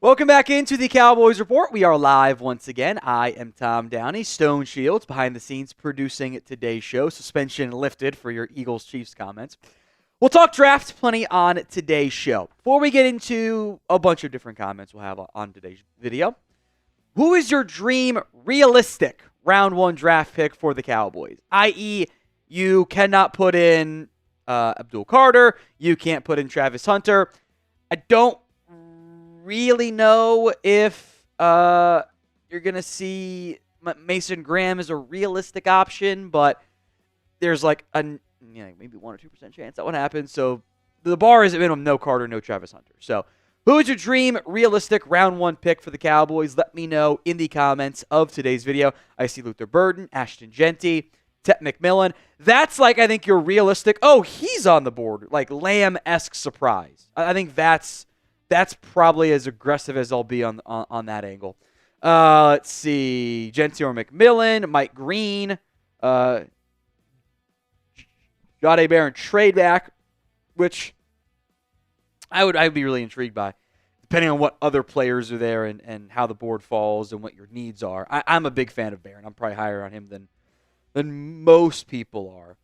Welcome back into the Cowboys Report. We are live once again. I am Tom Downey. Stone Shields behind the scenes producing today's show. Suspension lifted for your Eagles-Chiefs comments. We'll talk draft plenty on today's show. Before we get into a bunch of different comments we'll have on today's video, who is your dream realistic round one draft pick for the Cowboys? I.e., you cannot put in Abdul Carter. You can't put in Travis Hunter. I don't really know if you're going to see Mason Graham as a realistic option, but there's like maybe 1 or 2% chance that would happen. So the bar is at minimum no Carter, no Travis Hunter. So who is your dream realistic round one pick for the Cowboys? Let me know in the comments of today's video. I see Luther Burden, Ashton Jeanty, Tet McMillan. That's like, I think, your realistic, oh, he's on the board, like Lamb-esque surprise. I think that's probably as aggressive as I'll be on that angle. Let's see. Jeanty or McMillan, Mike Green, Jahdae Barron trade back, which I'd be really intrigued by, depending on what other players are there and how the board falls and what your needs are. I'm a big fan of Barron. I'm probably higher on him than most people are.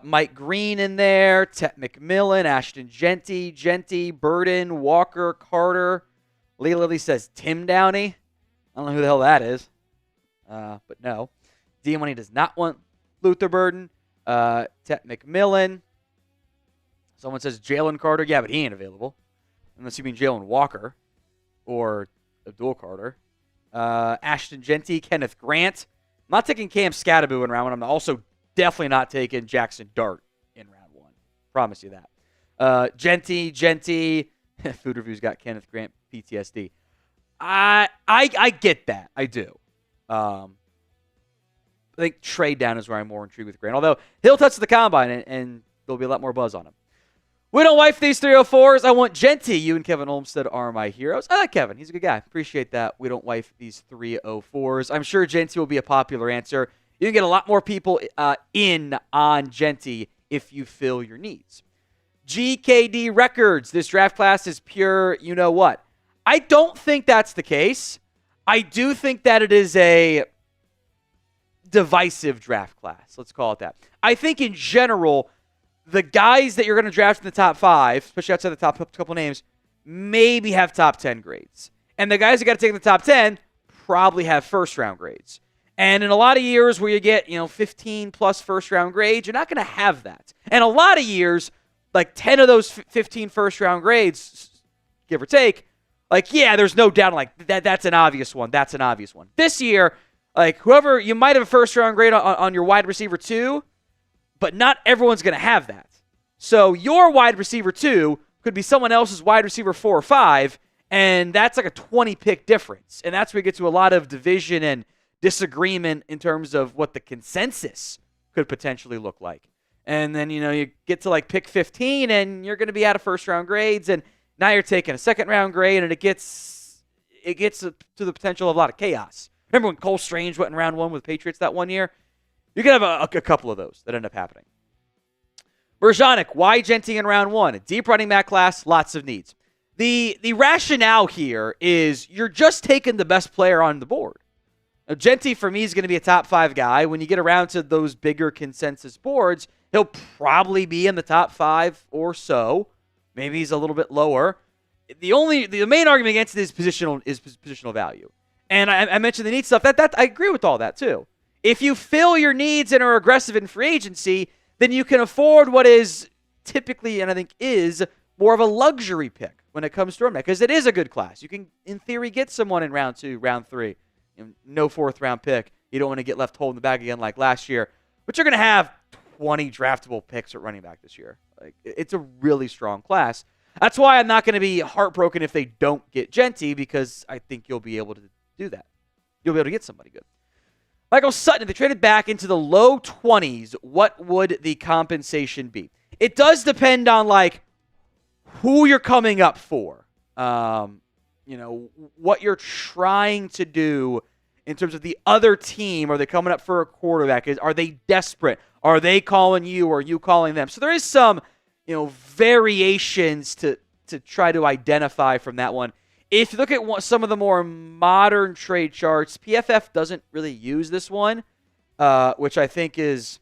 Mike Green in there, Tet McMillan, Ashton Jeanty, Burden, Walker, Carter. Lee Lilly says Tim Downey. I don't know who the hell that is, but no. D-Money does not want Luther Burden. Tet McMillan. Someone says Jalen Carter. Yeah, but he ain't available. Unless you mean Jalen Walker or Abdul Carter. Ashton Jeanty, Kenneth Grant. I'm not taking Cam Scattaboo in round one. I'm also definitely not taking Jackson Dart in round one. Promise you that. Jeanty. Food Review's got Kenneth Grant PTSD. I get that. I do. I think trade down is where I'm more intrigued with Grant. Although he'll touch the combine and there'll be a lot more buzz on him. We don't wife these 304s. I want Jeanty. You and Kevin Olmstead are my heroes. I like Kevin. He's a good guy. Appreciate that. We don't wife these 304s. I'm sure Jeanty will be a popular answer. You can get a lot more people in on Jeanty if you fill your needs. GKD Records. This draft class is pure you-know-what. I don't think that's the case. I do think that it is a divisive draft class. Let's call it that. I think in general, the guys that you're going to draft in the top 5, especially outside the top couple names, maybe have top 10 grades. And the guys you got to take in the top 10 probably have first-round grades. And in a lot of years where you get, 15-plus first-round grades, you're not going to have that. And a lot of years, like 10 of those 15 first-round grades, give or take, there's no doubt, that's an obvious one. That's an obvious one. This year, whoever, you might have a first-round grade on your wide receiver 2, but not everyone's going to have that. So your wide receiver 2 could be someone else's wide receiver 4 or 5, and that's like a 20-pick difference. And that's where we get to a lot of division and disagreement in terms of what the consensus could potentially look like. And then, you get to pick 15, and you're going to be out of first-round grades, and now you're taking a second-round grade, and it gets to the potential of a lot of chaos. Remember when Cole Strange went in round 1 with Patriots that one year? You can have a couple of those that end up happening. Berjanik, why Jeanty in round 1? A deep running back class, lots of needs. The rationale here is you're just taking the best player on the board. Now, Jeanty, for me, is going to be a top 5 guy. When you get around to those bigger consensus boards, he'll probably be in the top 5 or so. Maybe he's a little bit lower. The main argument against it is positional value. And I mentioned the need stuff. That I agree with all that, too. If you fill your needs and are aggressive in free agency, then you can afford what is typically, and I think is, more of a luxury pick when it comes to running back, because it is a good class. You can, in theory, get someone in round 2, round 3. No fourth-round pick. You don't want to get left holding the bag again like last year. But you're going to have 20 draftable picks at running back this year. It's a really strong class. That's why I'm not going to be heartbroken if they don't get Jeanty, because I think you'll be able to do that. You'll be able to get somebody good. Michael Sutton, if they traded back into the low 20s, what would the compensation be? It does depend on, who you're coming up for. What you're trying to do in terms of the other team. Are they coming up for a quarterback? Are they desperate? Are they calling you or are you calling them? So there is some, variations to try to identify from that one. If you look at some of the more modern trade charts, PFF doesn't really use this one, which I think is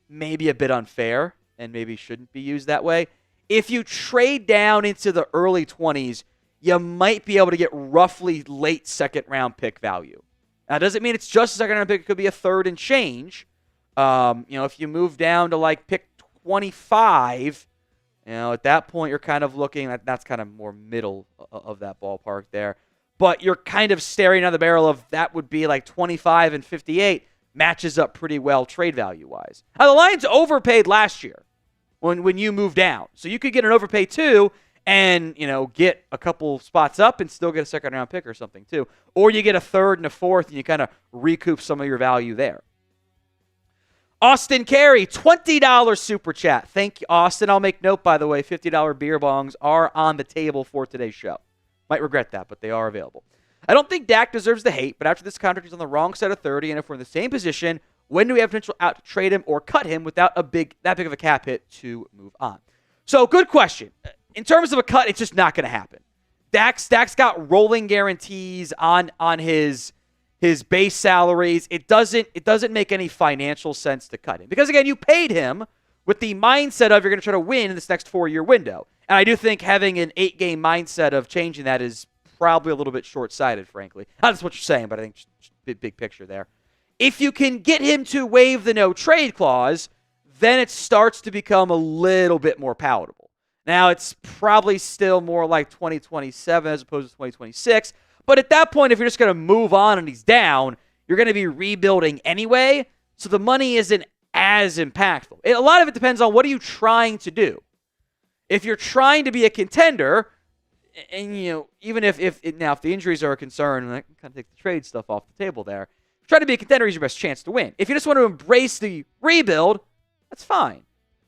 maybe a bit unfair and maybe shouldn't be used that way. If you trade down into the early 20s, you might be able to get roughly late second-round pick value. Now, it doesn't mean it's just a second-round pick. It could be a third and change. If you move down to like pick 25, at that point you're kind of looking at that's kind of more middle of that ballpark there. But you're kind of staring down the barrel of that would be like 25 and 58 matches up pretty well trade value-wise. Now, the Lions overpaid last year when you moved down. So you could get an overpay too and, get a couple spots up and still get a second-round pick or something too. Or you get a third and a fourth and you kind of recoup some of your value there. Austin Carey, $20 super chat. Thank you, Austin. I'll make note, by the way, $50 beer bongs are on the table for today's show. Might regret that, but they are available. I don't think Dak deserves the hate, but after this contract, he's on the wrong side of 30, and if we're in the same position, when do we have potential out to trade him or cut him without that big of a cap hit to move on? So, good question. In terms of a cut, it's just not going to happen. Dak's got rolling guarantees on his base salaries. It doesn't make any financial sense to cut him. Because, again, you paid him with the mindset of you're going to try to win in this next 4-year window. And I do think having an 8-game mindset of changing that is probably a little bit short-sighted, frankly. Not just what you're saying, but I think just big picture there. If you can get him to waive the no-trade clause, then it starts to become a little bit more palatable. Now, it's probably still more like 2027 as opposed to 2026. But at that point, if you're just going to move on and he's down, you're going to be rebuilding anyway, so the money isn't as impactful. A lot of it depends on what are you trying to do. If you're trying to be a contender, and even if the injuries are a concern, and I can kind of take the trade stuff off the table there, if you're trying to be a contender, is your best chance to win. If you just want to embrace the rebuild, that's fine.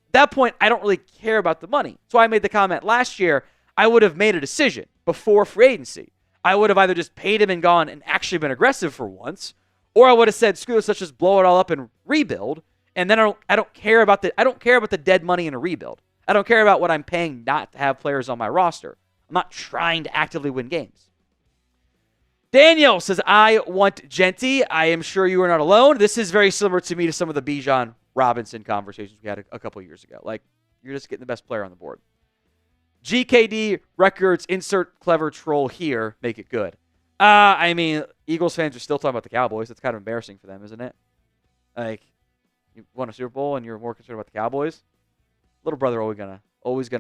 At that point, I don't really care about the money. So I made the comment last year, I would have made a decision before free agency. I would have either just paid him and gone and actually been aggressive for once, or I would have said, screw this, let's just blow it all up and rebuild. And then I don't care about the dead money in a rebuild. I don't care about what I'm paying not to have players on my roster. I'm not trying to actively win games. Daniel says, I want Jeanty. I am sure you are not alone. This is very similar to me to some of the Bijan Robinson conversations we had a couple years ago. Like, you're just getting the best player on the board. GKD records, insert clever troll here, make it good. Eagles fans are still talking about the Cowboys. That's kind of embarrassing for them, isn't it? Like, you won a Super Bowl and you're more concerned about the Cowboys? Little brother always gonna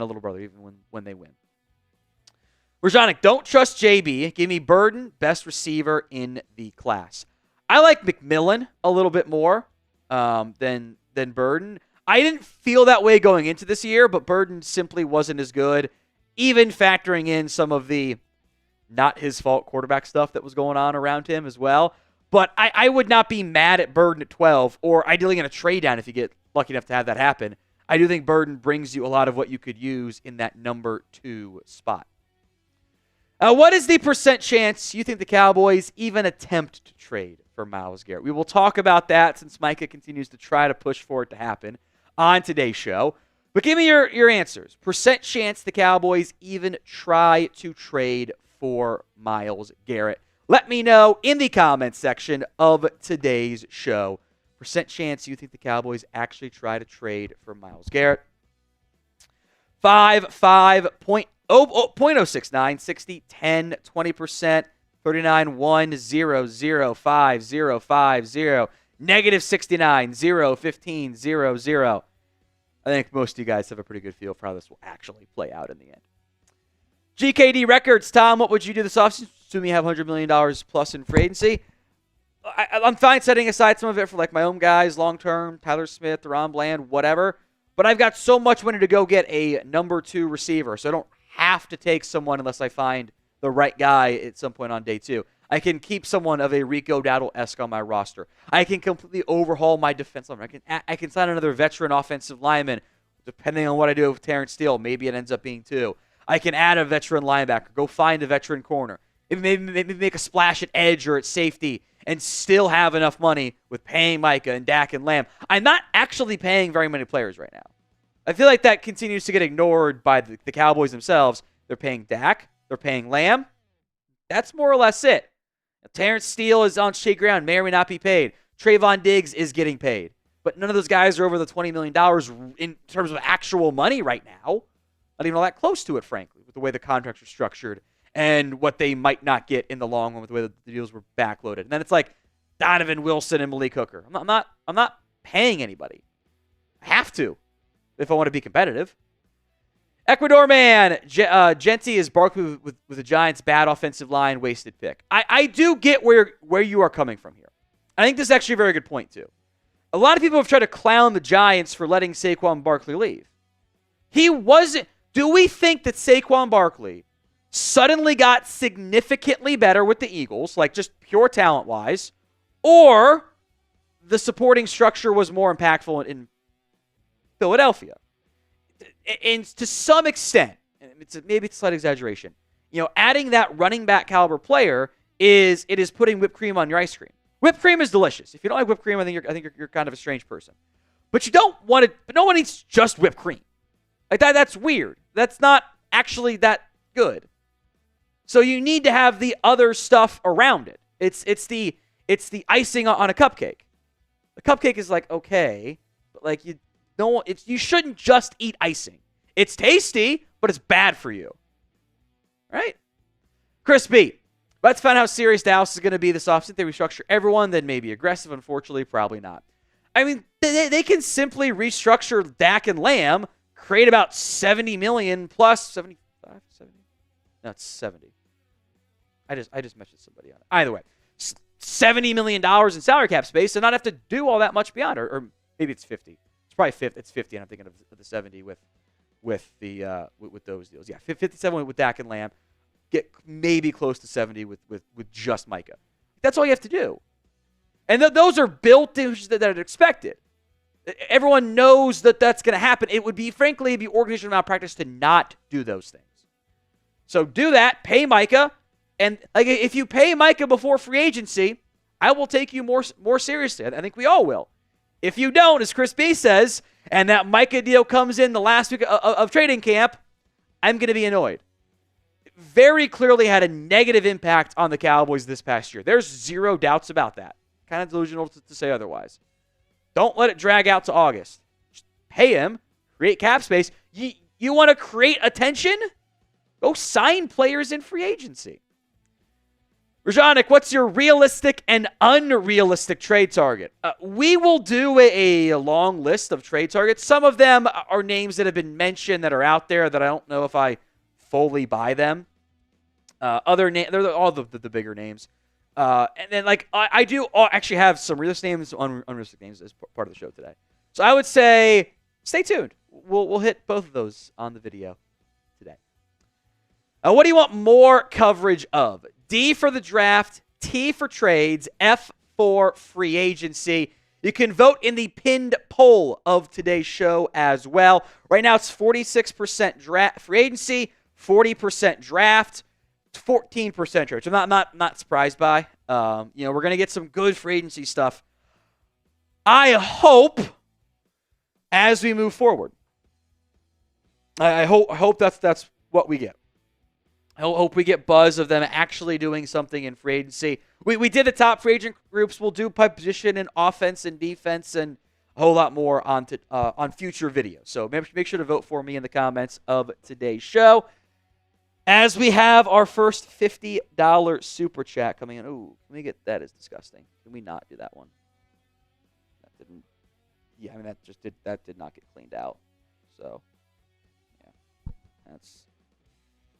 little brother, even when they win. Rajanic, don't trust JB. Give me Burden, best receiver in the class. I like McMillan a little bit more than Burden. I didn't feel that way going into this year, but Burden simply wasn't as good, even factoring in some of the not his fault quarterback stuff that was going on around him as well. But I would not be mad at Burden at 12, or ideally in a trade down if you get lucky enough to have that happen. I do think Burden brings you a lot of what you could use in that number 2 spot. What is the percent chance you think the Cowboys even attempt to trade for Myles Garrett? We will talk about that since Micah continues to try to push for it to happen on today's show. But give me your answers. Percent chance the Cowboys even try to trade for Myles Garrett. Let me know in the comments section of today's show. Percent chance you think the Cowboys actually try to trade for Myles Garrett. 0.069, 60, 10, 20%, 39, 1, 0, 0, 5, 0, 5, 0, negative 69, 0, 15, 0, 0. I think most of you guys have a pretty good feel for how this will actually play out in the end. GKD Records, Tom, what would you do this offseason? Assuming you have $100 million plus in free agency. I'm fine setting aside some of it for like my own guys, long-term, Tyler Smith, Ron Bland, whatever. But I've got so much money to go get a number 2 receiver, so I don't have to take someone unless I find the right guy at some point on day 2. I can keep someone of a Rico Dowdle-esque on my roster. I can completely overhaul my defense line. I can sign another veteran offensive lineman, depending on what I do with Terrence Steele. Maybe it ends up being 2. I can add a veteran linebacker, go find a veteran corner. Maybe make a splash at edge or at safety and still have enough money with paying Micah and Dak and Lamb. I'm not actually paying very many players right now. I feel like that continues to get ignored by the Cowboys themselves. They're paying Dak. They're paying Lamb. That's more or less it. Terrence Steele is on shaky ground, may or may not be paid. Trayvon Diggs is getting paid. But none of those guys are over the $20 million in terms of actual money right now. Not even all that close to it, frankly, with the way the contracts are structured and what they might not get in the long run with the way the deals were backloaded. And then it's like Donovan Wilson and Malik Hooker. I'm not paying anybody. I have to if I want to be competitive. Ecuador man, Jeanty is Barkley with the Giants' bad offensive line, wasted pick. I do get where you are coming from here. I think this is actually a very good point, too. A lot of people have tried to clown the Giants for letting Saquon Barkley leave. He wasn't. Do we think that Saquon Barkley suddenly got significantly better with the Eagles, like just pure talent-wise, or the supporting structure was more impactful in Philadelphia? And to some extent, maybe it's a slight exaggeration, adding that running back caliber player is putting whipped cream on your ice cream. Whipped cream is delicious. If you don't like whipped cream, I think you're kind of a strange person. But you don't want it. But no one eats just whipped cream. Like that. That's weird. That's not actually that good. So you need to have the other stuff around it. It's the icing on a cupcake. The cupcake is like okay, but like you shouldn't just eat icing. It's tasty, but it's bad for you. Right? Chris B. Let's find out how serious Dallas is going to be this offseason. They restructure everyone, then maybe aggressive. Unfortunately, probably not. I mean, they can simply restructure Dak and Lamb, create about $70 million plus 75, 70. No, it's 70. I just mentioned somebody on it. Either way, $70 million in salary cap space and not have to do all that much beyond, or maybe it's 50. It's probably 50. It's 50, and I'm thinking of the 70 with those deals. Yeah, 57 with Dak and Lamb. Get maybe close to 70 with just Micah. That's all you have to do. And those are built in that are expected. Everyone knows that that's going to happen. It would be, frankly, organizational malpractice to not do those things. So do that. Pay Micah. And like if you pay Micah before free agency, I will take you more seriously. I think we all will. If you don't, as Chris B says, and that Micah deal comes in the last week of training camp, I'm going to be annoyed. Very clearly had a negative impact on the Cowboys this past year. There's zero doubts about that. Kind of delusional to say otherwise. Don't let it drag out to August. Just pay him, create cap space. You want to create attention? Go sign players in free agency. Rajanik, what's your realistic and unrealistic trade target? We will do a long list of trade targets. Some of them are names that have been mentioned that are out there that I don't know if I fully buy them. They're all the bigger names. And then, I do actually have some realistic names, unrealistic names as part of the show today. So I would say stay tuned. We'll hit both of those on the video today. What do you want more coverage of? D for the draft, T for trades, F for free agency. You can vote in the pinned poll of today's show as well. Right now, it's 46% free agency, 40% draft, 14% trade, which I'm not surprised by. We're going to get some good free agency stuff, I hope, as we move forward. I hope that's what we get. I hope we get buzz of them actually doing something in free agency. We did the top free agent groups. We'll do position and offense and defense and a whole lot more on future videos. So make sure to vote for me in the comments of today's show. As we have our first $50 super chat coming in. Ooh, can we get that? Is disgusting. Can we not do that one? That didn't. Yeah, I mean that did not get cleaned out. So yeah, that's.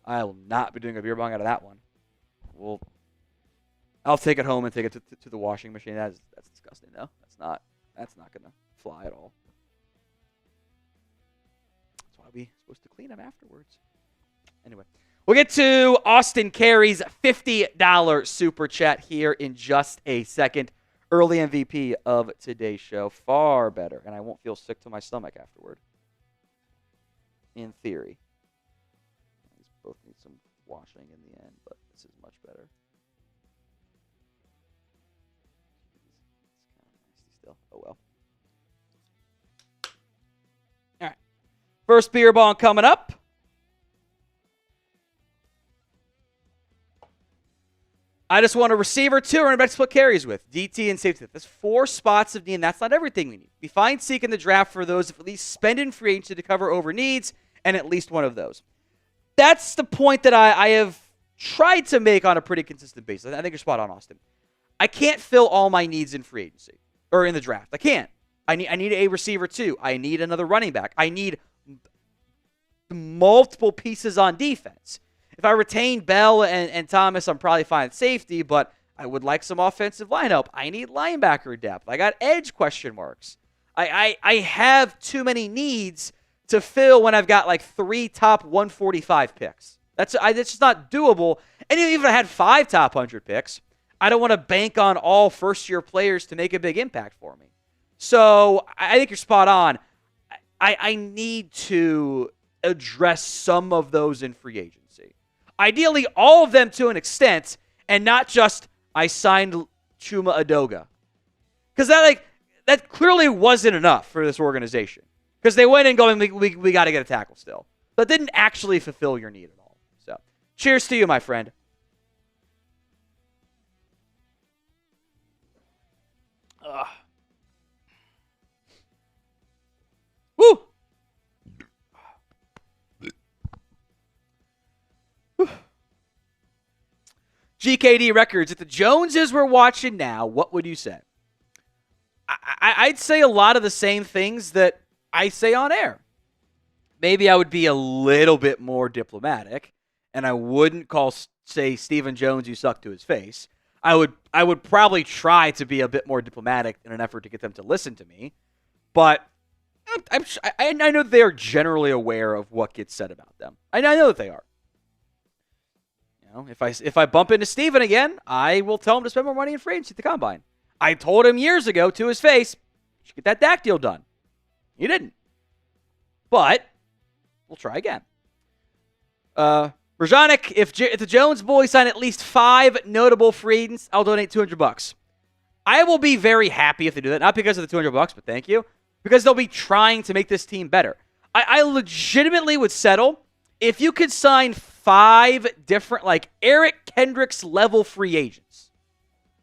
I will not be doing a beer bong out of that one. I'll take it home and take it to the washing machine. That's disgusting. No, that's not gonna fly at all. That's why we're supposed to clean them afterwards. Anyway, we'll get to Austin Carey's $50 super chat here in just a second. Early MVP of today's show. Far better, and I won't feel sick to my stomach afterward. In theory. Both need some washing in the end, but this is much better. It's kind of nasty still. Oh well. All right. First beer bong coming up. I just want a receiver, 2 running back to split carries with. DT and safety. That's 4 spots of need, and that's not everything we need. Be fine seeking the draft for those, at least spend in free agency to cover over needs, and at least one of those. That's the point that I have tried to make on a pretty consistent basis. I think you're spot on, Austin. I can't fill all my needs in free agency or in the draft. I can't. I need a receiver, 2. I need another running back. I need multiple pieces on defense. If I retain Bell and Thomas, I'm probably fine at safety, but I would like some offensive lineup. I need linebacker depth. I got edge question marks. I have too many needs to fill when I've got like 3 top 145 picks. That's just not doable. And even if I had 5 top 100 picks, I don't want to bank on all first-year players to make a big impact for me. So I think you're spot on. I need to address some of those in free agency. Ideally, all of them to an extent, and not just I signed Chuma Edoga. Because that clearly wasn't enough for this organization. Because they went in going, we got to get a tackle still. But didn't actually fulfill your need at all. So, cheers to you, my friend. Woo! GKD Records. If the Joneses were watching now, what would you say? I'd say a lot of the same things that I say on air. Maybe I would be a little bit more diplomatic, and I wouldn't say Stephen Jones, you suck to his face. I would probably try to be a bit more diplomatic in an effort to get them to listen to me, but I know they are generally aware of what gets said about them. I know that they are. You know, if I bump into Stephen again, I will tell him to spend more money in free agency at the combine. I told him years ago to his face, you should get that Dak deal done. He didn't. But we'll try again. Rajanic, if the Jones boys sign at least 5 notable free agents, I'll donate $200. I will be very happy if they do that. Not because of the $200, but thank you. Because they'll be trying to make this team better. I legitimately would settle if you could sign 5 different, like Eric Kendricks level free agents,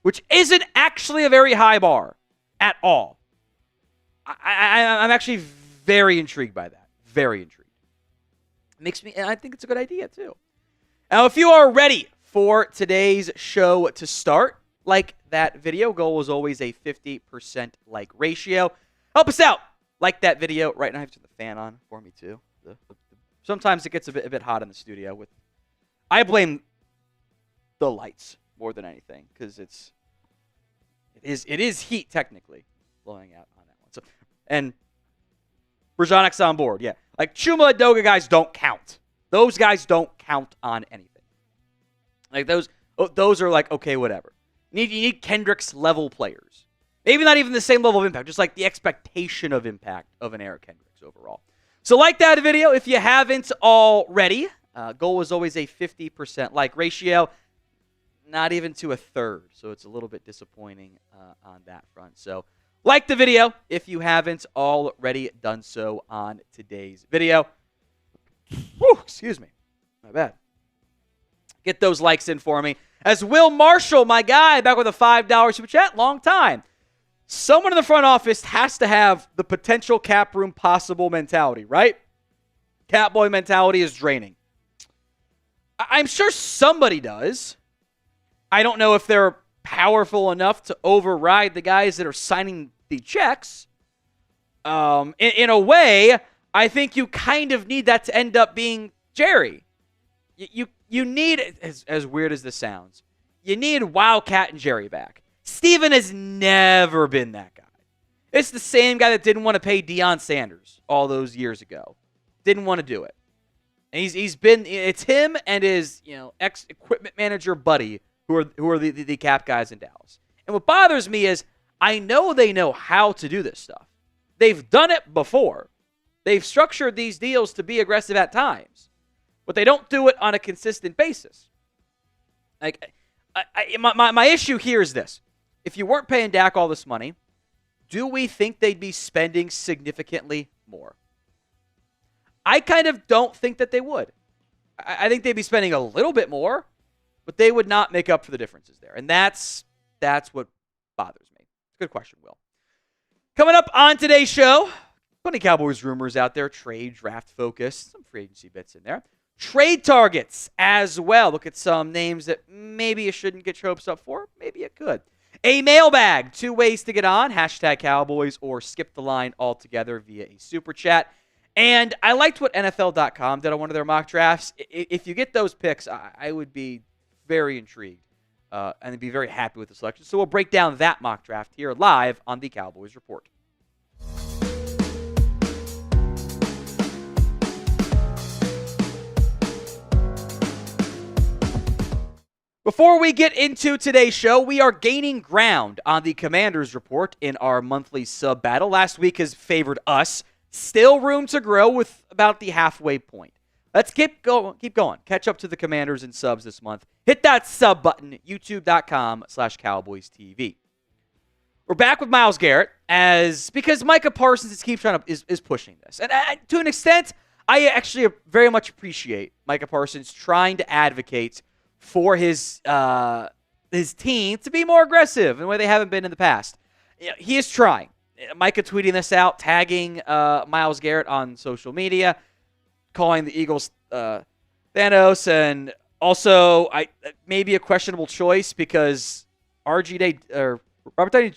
which isn't actually a very high bar at all. I'm actually very intrigued by that. Very intrigued. And I think it's a good idea too. Now, if you are ready for today's show to start, like that video, goal is always a 50% like ratio. Help us out. Like that video. Right now, I have to turn the fan on for me too. Sometimes it gets a bit hot in the studio. I blame the lights more than anything because it is heat technically blowing out on that one. So, and Brajanic's on board. Yeah, like Chuma Edoga guys don't count. Those guys don't count on anything. Like those are like okay, whatever. You need Kendricks level players. Maybe not even the same level of impact, just like the expectation of impact of an Eric Kendricks overall. So like that video if you haven't already. Goal is always a 50% like ratio, not even to a third. So it's a little bit disappointing on that front. So like the video if you haven't already done so on today's video. Whew, excuse me. My bad. Get those likes in for me. As Will Marshall, my guy, back with a $5 super chat. Long time. Someone in the front office has to have the potential cap room possible mentality, right? Catboy mentality is draining. I'm sure somebody does. I don't know if they're powerful enough to override the guys that are signing the checks. In a way, I think you kind of need that to end up being Jerry. You need, as weird as this sounds, you need Wildcat and Jerry back. Steven has never been that guy. It's the same guy that didn't want to pay Deion Sanders all those years ago. Didn't want to do it. And it's him and his ex-equipment manager buddy who are the cap guys in Dallas. And what bothers me is I know they know how to do this stuff. They've done it before. They've structured these deals to be aggressive at times. But they don't do it on a consistent basis. Like my issue here is this. If you weren't paying Dak all this money, do we think they'd be spending significantly more? I kind of don't think that they would. I think they'd be spending a little bit more, but they would not make up for the differences there. And that's what bothers me. Good question, Will. Coming up on today's show, plenty of Cowboys rumors out there, trade, draft focus, some free agency bits in there. Trade targets as well. Look at some names that maybe you shouldn't get your hopes up for. Maybe you could. A mailbag. 2 ways to get on. Hashtag Cowboys or skip the line altogether via a super chat. And I liked what NFL.com did on one of their mock drafts. If you get those picks, I would be very intrigued and be very happy with the selection. So we'll break down that mock draft here live on the Cowboys Report. Before we get into today's show, we are gaining ground on the Commanders Report in our monthly sub battle. Last week has favored us. Still room to grow with about the halfway point. Let's keep going. Catch up to the Commanders and subs this month. Hit that sub button, youtube.com/CowboysTV. We're back with Myles Garrett because Micah Parsons is pushing this. And to an extent, I actually very much appreciate Micah Parsons trying to advocate for his team to be more aggressive in the way they haven't been in the past. He is trying. Micah tweeting this out, tagging Myles Garrett on social media, calling the Eagles Thanos, and also maybe a questionable choice because Robert Downey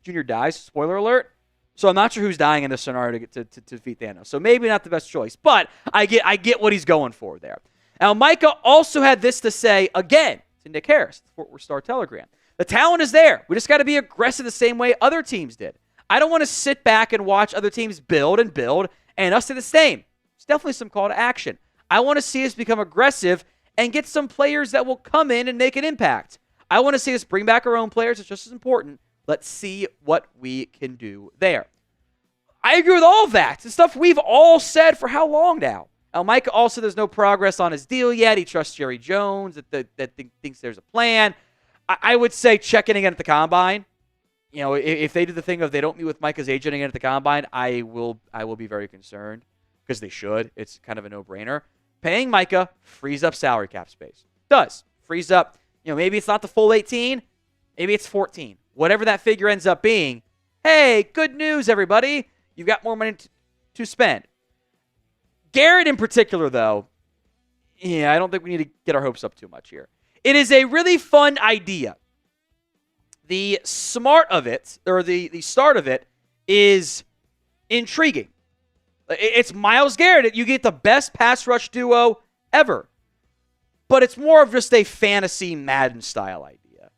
Jr. dies. Spoiler alert. So I'm not sure who's dying in this scenario to defeat Thanos. So maybe not the best choice, but I get what he's going for there. Now, Micah also had this to say, again, to Nick Harris, the Fort Worth Star-Telegram. The talent is there. We just got to be aggressive the same way other teams did. I don't want to sit back and watch other teams build and us do the same. It's definitely some call to action. I want to see us become aggressive and get some players that will come in and make an impact. I want to see us bring back our own players. It's just as important. Let's see what we can do there. I agree with all of that. It's stuff we've all said for how long now? Now, Micah also, there's no progress on his deal yet. He trusts Jerry Jones, that thinks there's a plan. I would say check in again at the Combine. You know, if they do the thing of they don't meet with Micah's agent again at the Combine, I will be very concerned because they should. It's kind of a no-brainer. Paying Micah frees up salary cap space. It does. Frees up, maybe it's not the full 18. Maybe it's 14. Whatever that figure ends up being. Hey, good news, everybody. You've got more money to spend. Garrett in particular, though, I don't think we need to get our hopes up too much here. It is a really fun idea. The smart of it, or the start of it, is intriguing. It's Myles Garrett. You get the best pass rush duo ever. But it's more of just a fantasy Madden-style idea.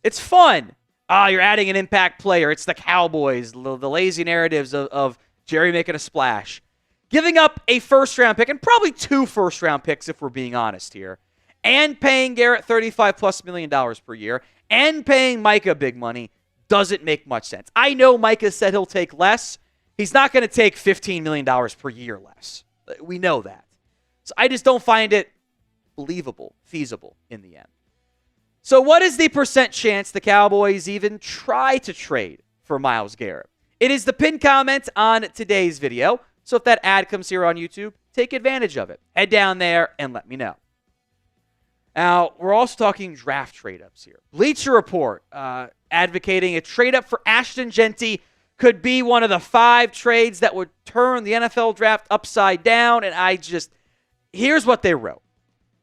It's fun. You're adding an impact player. It's the Cowboys, the lazy narratives of Jerry making a splash. Giving up a first-round pick, and probably 2 first-round picks if we're being honest here, and paying Garrett $35+ million per year, and paying Micah big money doesn't make much sense. I know Micah said he'll take less. He's not going to take $15 million per year less. We know that. So I just don't find it believable, feasible in the end. So what is the percent chance the Cowboys even try to trade for Myles Garrett? It is the pinned comment on today's video. So if that ad comes here on YouTube, take advantage of it. Head down there and let me know. Now, we're also talking draft trade-ups here. Bleacher Report advocating a trade-up for Ashton Jeanty could be one of the 5 trades that would turn the NFL draft upside down. And here's what they wrote.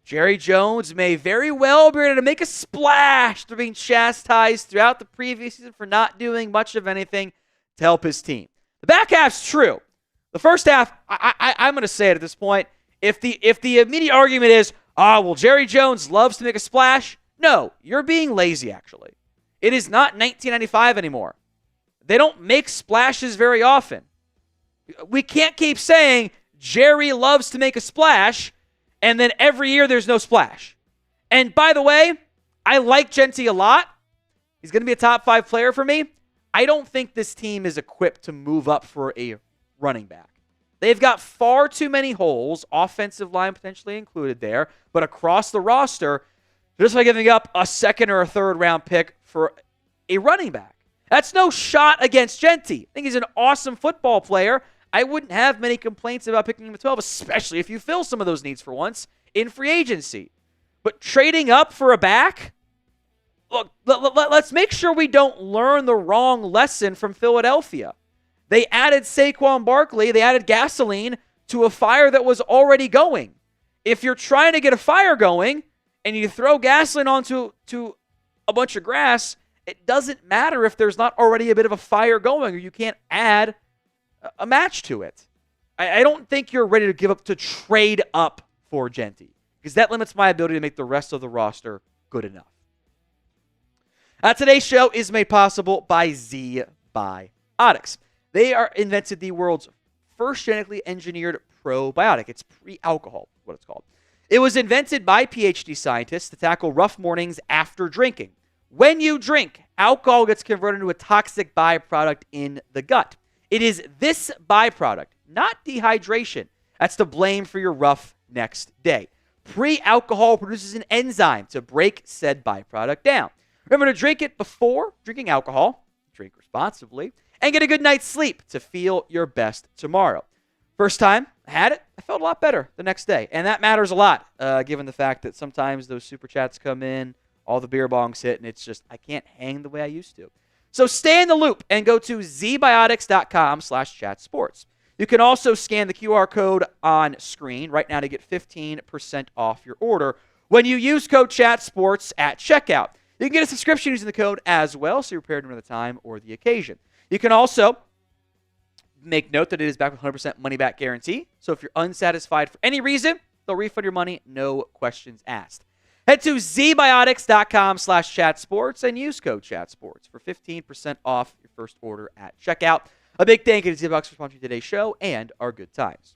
Jerry Jones may very well be ready to make a splash after being chastised throughout the previous season for not doing much of anything to help his team. The back half's true. The first half, I'm going to say it at this point. If the immediate argument is, Jerry Jones loves to make a splash, no, you're being lazy, actually. It is not 1995 anymore. They don't make splashes very often. We can't keep saying Jerry loves to make a splash, and then every year there's no splash. And by the way, I like Jeanty a lot. He's going to be a top 5 player for me. I don't think this team is equipped to move up for a running back. They've got far too many holes, offensive line potentially included there, but across the roster, just by giving up a 2nd or a 3rd round pick for a running back. That's no shot against Jeanty. I think he's an awesome football player. I wouldn't have many complaints about picking him at 12, especially if you fill some of those needs for once in free agency. But trading up for a back? Look, let's make sure we don't learn the wrong lesson from Philadelphia. They added Saquon Barkley. They added gasoline to a fire that was already going. If you're trying to get a fire going and you throw gasoline onto a bunch of grass, it doesn't matter if there's not already a bit of a fire going or you can't add a match to it. I don't think you're ready to give up to trade up for Jeanty because that limits my ability to make the rest of the roster good enough. Today's show is made possible by Z Biotics. They invented the world's first genetically engineered probiotic. It's pre-alcohol, what it's called. It was invented by PhD scientists to tackle rough mornings after drinking. When you drink, alcohol gets converted into a toxic byproduct in the gut. It is this byproduct, not dehydration, that's to blame for your rough next day. Pre-alcohol produces an enzyme to break said byproduct down. Remember to drink it before drinking alcohol, drink responsibly, and get a good night's sleep to feel your best tomorrow. First time I had it, I felt a lot better the next day. And that matters a lot, given the fact that sometimes those super chats come in, all the beer bongs hit, and it's just, I can't hang the way I used to. So stay in the loop and go to zbiotics.com/chatsports. You can also scan the QR code on screen right now to get 15% off your order when you use code CHATSPORTS at checkout. You can get a subscription using the code as well, so you're prepared for the time or the occasion. You can also make note that it is back with 100% money-back guarantee. So if you're unsatisfied for any reason, they'll refund your money, no questions asked. Head to zbiotics.com/chatsports and use code CHATSPORTS for 15% off your first order at checkout. A big thank you to ZBiotics for sponsoring today's show and our good times.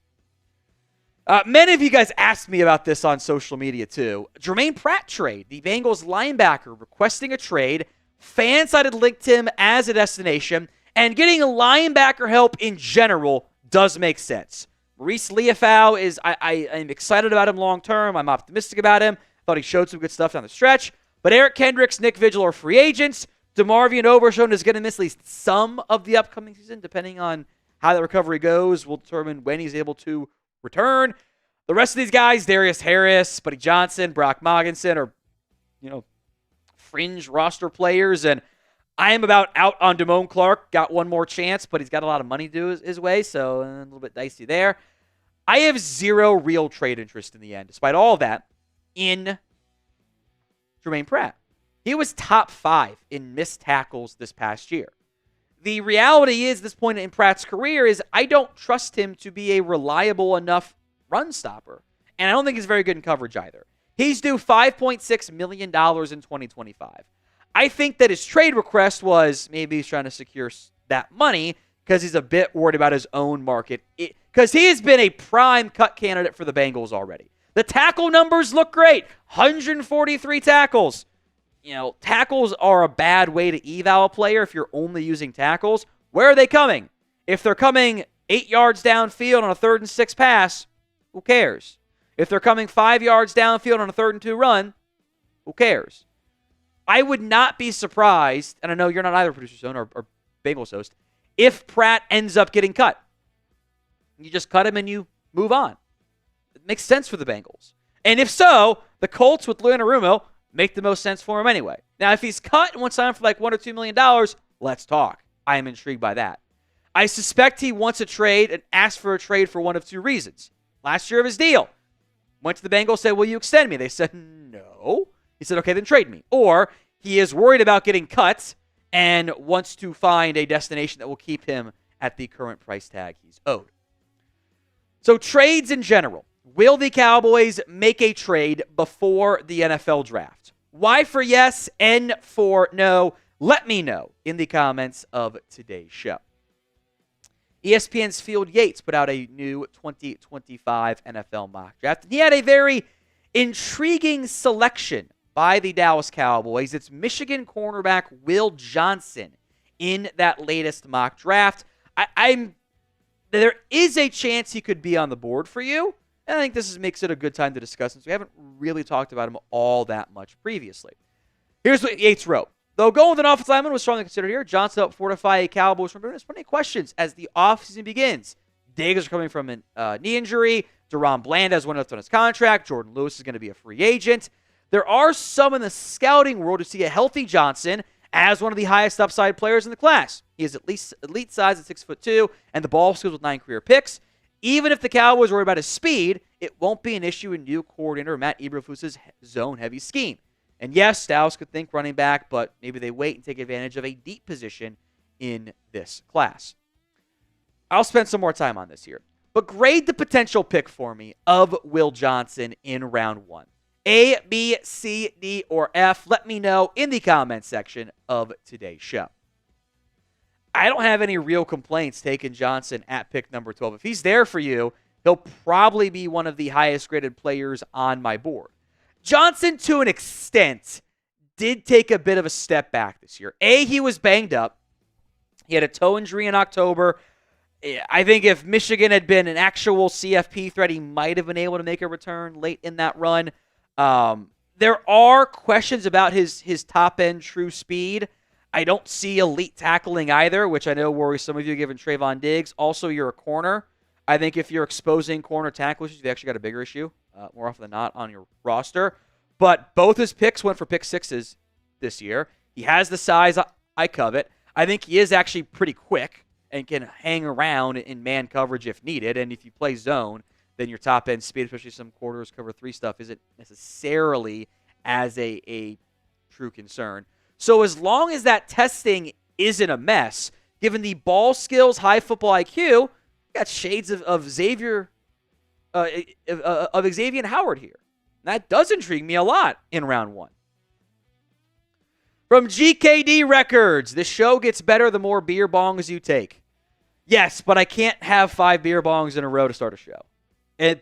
Many of you guys asked me about this on social media too. Germaine Pratt trade, the Bengals linebacker requesting a trade. Fans had linked him as a destination, and getting a linebacker help in general does make sense. Maurice Liufau is, I'm excited about him long term. I'm optimistic about him. Thought he showed some good stuff down the stretch. But Eric Kendricks, Nick Vigil are free agents. DeMarvion Overshown is going to miss at least some of the upcoming season, depending on how the recovery goes. We'll determine when he's able to return. The rest of these guys, Darius Harris, Buddy Johnson, Brock Moggensen, are, fringe roster players. And I am about out on Damone Clark. Got one more chance, but he's got a lot of money due his way, so a little bit dicey there. I have zero real trade interest in the end, despite all of that, in Germaine Pratt. He was top 5 in missed tackles this past year. The reality is, this point in Pratt's career, is I don't trust him to be a reliable enough run stopper. And I don't think he's very good in coverage either. He's due $5.6 million in 2025. I think that his trade request was maybe he's trying to secure that money because he's a bit worried about his own market. Because he has been a prime cut candidate for the Bengals already. The tackle numbers look great. 143 tackles. Tackles are a bad way to eval a player if you're only using tackles. Where are they coming? If they're coming 8 yards downfield on a 3rd and 6 pass, who cares? If they're coming 5 yards downfield on a 3rd and 2 run, who cares? I would not be surprised, and I know you're not either producer zone or Bengals host, if Pratt ends up getting cut. You just cut him and you move on. It makes sense for the Bengals. And if so, the Colts with Lou Anarumo make the most sense for him anyway. Now, if he's cut and wants to sign for like $1 or $2 million, let's talk. I am intrigued by that. I suspect he wants a trade and asked for a trade for one of 2 reasons. Last year of his deal, went to the Bengals, said, will you extend me? They said, no. He said, okay, then trade me. Or he is worried about getting cut and wants to find a destination that will keep him at the current price tag he's owed. So trades in general. Will the Cowboys make a trade before the NFL draft? Y for yes, N for no. Let me know in the comments of today's show. ESPN's Field Yates put out a new 2025 NFL mock draft. He had a very intriguing selection by the Dallas Cowboys. It's Michigan cornerback Will Johnson in that latest mock draft. There is a chance he could be on the board for you. And I think this makes it a good time to discuss him. So we haven't really talked about him all that much previously. Here's what Yates wrote. Though going with an offensive lineman was strongly considered here, Johnson helped fortify a Cowboys from there's plenty of questions as the offseason begins. Diggs are coming from a knee injury. Deron Bland has one left on his contract. Jordan Lewis is going to be a free agent. there are some in the scouting world who see a healthy Johnson as one of the highest upside players in the class. He is at least elite size at 6'2", and the ball skills with 9 career picks. Even if the Cowboys worry about his speed, it won't be an issue in new coordinator Matt Eberflus's zone-heavy scheme. And yes, Dallas could think running back, but maybe they wait and take advantage of a deep position in this class. I'll spend some more time on this here. But grade the potential pick for me of Will Johnson in round 1. A, B, C, D, or F? Let me know in the comments section of today's show. I don't have any real complaints taking Johnson at pick number 12. If he's there for you, he'll probably be one of the highest graded players on my board. Johnson, to an extent, did take a bit of a step back this year. A, he was banged up. He had a toe injury in October. I think if Michigan had been an actual CFP threat, he might have been able to make a return late in that run. There are questions about his top-end true speed. I don't see elite tackling either, which I know worries some of you given Trayvon Diggs. Also, you're a corner. I think if you're exposing corner tackle issues, you've actually got a bigger issue, more often than not, on your roster. But both his picks went for pick sixes this year. He has the size I covet. I think he is actually pretty quick and can hang around in man coverage if needed. And if you play zone, then your top-end speed, especially some quarters cover 3 stuff, isn't necessarily as a true concern. So as long as that testing isn't a mess, given the ball skills, high football IQ, you got shades of Xavier Howard here. That does intrigue me a lot in round 1. From GKD Records, this show gets better the more beer bongs you take. Yes, but I can't have 5 beer bongs in a row to start a show.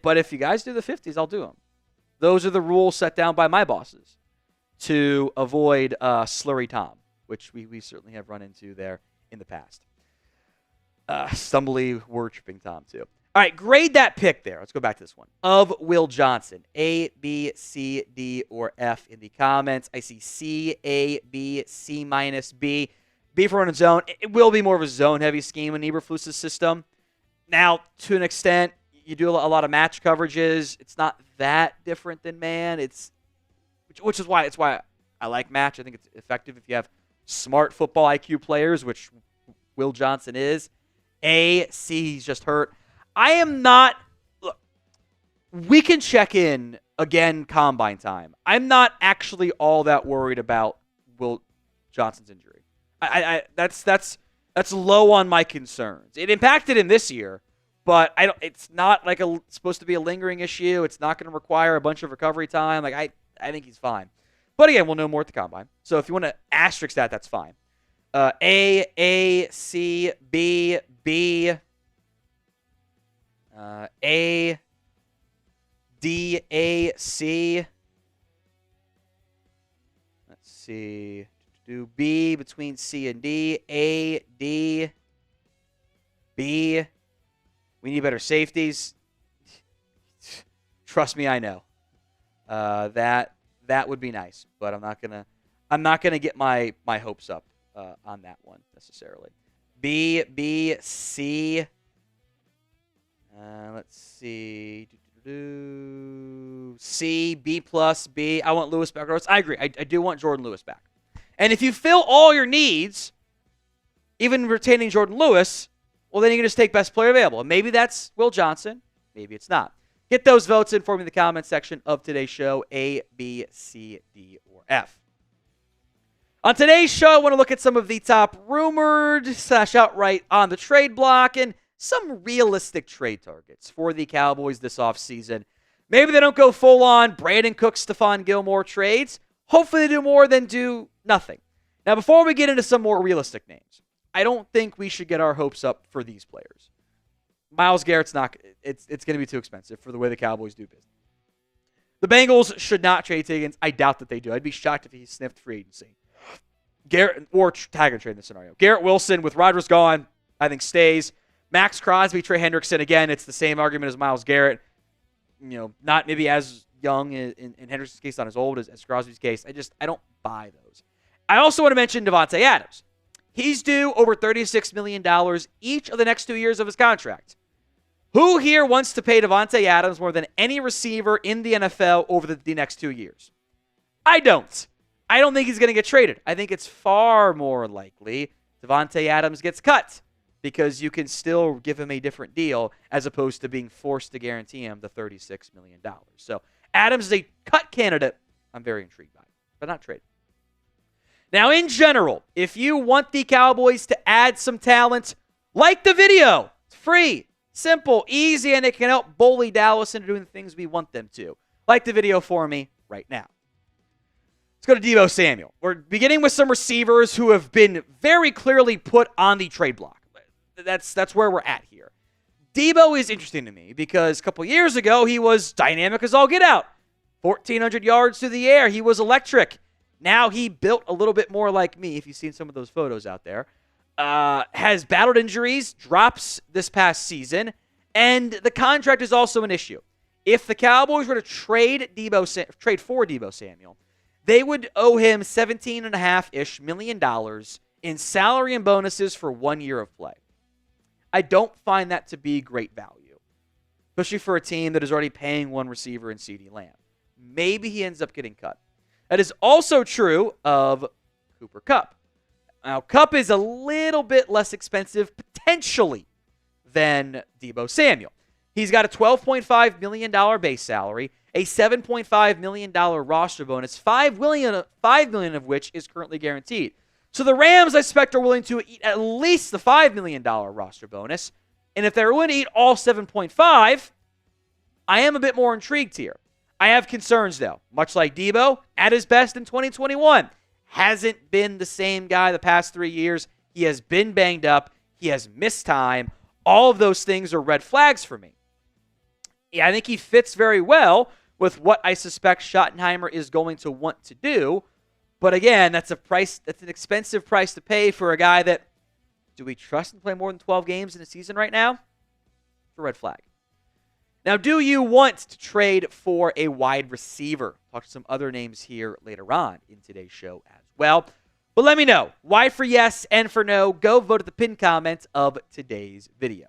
But if you guys do the 50s, I'll do them. Those are the rules set down by my bosses to avoid Slurry Tom, which we certainly have run into there in the past. Stumbly word-tripping Tom, too. All right, grade that pick there. Let's go back to this one. Of Will Johnson. A, B, C, D, or F in the comments. I see C, A, B, C minus B. B for running zone. It will be more of a zone-heavy scheme in Eberflus's system. Now, to an extent, you do a lot of match coverages. It's not that different than man. Which is why I like match. I think it's effective if you have smart football IQ players, which Will Johnson is. A, C, he's just hurt. I am not. Look, we can check in again combine time. I'm not actually all that worried about Will Johnson's injury. That's low on my concerns. It impacted him this year, but it's not like supposed to be a lingering issue. It's not going to require a bunch of recovery time. Like I think he's fine. But again, we'll know more at the combine. So if you want to asterisk that, that's fine. A, C, B, B. A, D, A, C. Let's see. Do B between C and D. A, D, B. We need better safeties. Trust me, I know. That would be nice, but I'm not gonna get my hopes up on that one necessarily. B, B, C. Let's see. C, B plus, B. I want Lewis back. I agree. I do want Jordan Lewis back. And if you fill all your needs, even retaining Jordan Lewis, well, then you can just take best player available. And maybe that's Will Johnson. Maybe it's not. Get those votes in for me in the comments section of today's show, A, B, C, D, or F. On today's show, I want to look at some of the top rumored / outright on the trade block and some realistic trade targets for the Cowboys this offseason. Maybe they don't go full-on Brandon Cooks, Stephon Gilmore trades. Hopefully they do more than do nothing. Now, before we get into some more realistic names, I don't think we should get our hopes up for these players. Myles Garrett's not. It's going to be too expensive for the way the Cowboys do business. The Bengals should not trade Higgins. I doubt that they do. I'd be shocked if he sniffed free agency. Garrett or Taggart trade in this scenario. Garrett Wilson with Rodgers gone, I think stays. Max Crosby, Trey Hendrickson, again, it's the same argument as Myles Garrett. You know, not maybe as young in Hendrickson's case, not as old as Crosby's case. I don't buy those. I also want to mention Davante Adams. He's due over $36 million each of the next 2 years of his contract. Who here wants to pay Davante Adams more than any receiver in the NFL over the next 2 years? I don't. I don't think he's going to get traded. I think it's far more likely Devontae Adams gets cut because you can still give him a different deal as opposed to being forced to guarantee him the $36 million. So Adams is a cut candidate. I'm very intrigued by it, but not trade. Now, in general, if you want the Cowboys to add some talent, like the video. It's free, simple, easy, and it can help bully Dallas into doing the things we want them to. Like the video for me right now. Let's go to Deebo Samuel. We're beginning with some receivers who have been very clearly put on the trade block. That's where we're at here. Deebo is interesting to me because a couple years ago, he was dynamic as all get out. 1,400 yards through the air. He was electric. Now he built a little bit more like me, if you've seen some of those photos out there. Has battled injuries, drops this past season, and the contract is also an issue. If the Cowboys were to trade for Deebo Samuel, they would owe him $17.5-ish million in salary and bonuses for 1 year of play. I don't find that to be great value, especially for a team that is already paying one receiver in CeeDee Lamb. Maybe he ends up getting cut. That is also true of Cooper Kupp. Now, Kupp is a little bit less expensive, potentially, than Deebo Samuel. He's got a $12.5 million base salary, a $7.5 million roster bonus, $5 million of which is currently guaranteed. So the Rams, I suspect, are willing to eat at least the $5 million roster bonus. And if they're willing to eat all 7.5, I am a bit more intrigued here. I have concerns, though. Much like Deebo, at his best in 2021, hasn't been the same guy the past 3 years. He has been banged up. He has missed time. All of those things are red flags for me. Yeah, I think he fits very well with what I suspect Schottenheimer is going to want to do. But again, that's an expensive price to pay for a guy that, do we trust him to play more than 12 games in a season right now? It's a red flag. Now, do you want to trade for a wide receiver? Talk to some other names here later on in today's show as well. But let me know. Why for yes and for no? Go vote at the pinned comment of today's video.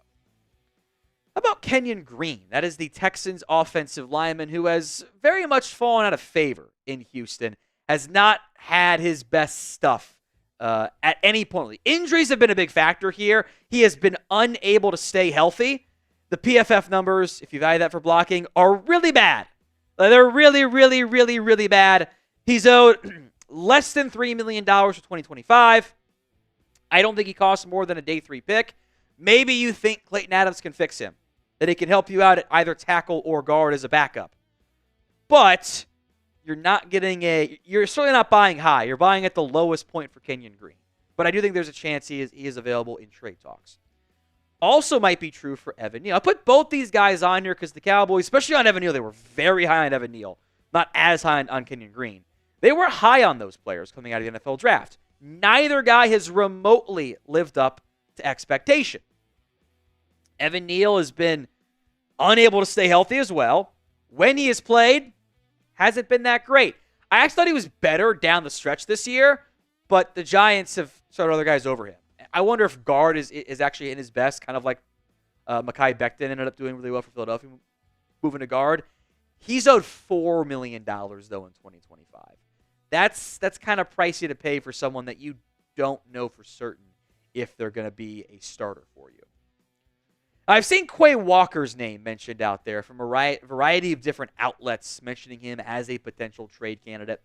How about Kenyon Green? That is the Texans offensive lineman who has very much fallen out of favor in Houston. Has not had his best stuff at any point. Injuries have been a big factor here. He has been unable to stay healthy. The PFF numbers, if you value that for blocking, are really bad. They're really, really, really, really bad. He's owed less than $3 million for 2025. I don't think he costs more than a day 3 pick. Maybe you think Clayton Adams can fix him, that he can help you out at either tackle or guard as a backup. But you're certainly not buying high. You're buying at the lowest point for Kenyon Green. But I do think there's a chance he is available in trade talks. Also might be true for Evan Neal. I put both these guys on here because the Cowboys, especially on Evan Neal, they were very high on Evan Neal, not as high on Kenyon Green. They were high on those players coming out of the NFL draft. Neither guy has remotely lived up to expectation. Evan Neal has been unable to stay healthy as well. When he has played, hasn't been that great. I actually thought he was better down the stretch this year, but the Giants have started other guys over him. I wonder if guard is actually in his best, kind of like Mekhi Becton ended up doing really well for Philadelphia, moving to guard. He's owed $4 million, though, in 2025. That's kind of pricey to pay for someone that you don't know for certain if they're going to be a starter for you. I've seen Quay Walker's name mentioned out there from a variety of different outlets mentioning him as a potential trade candidate.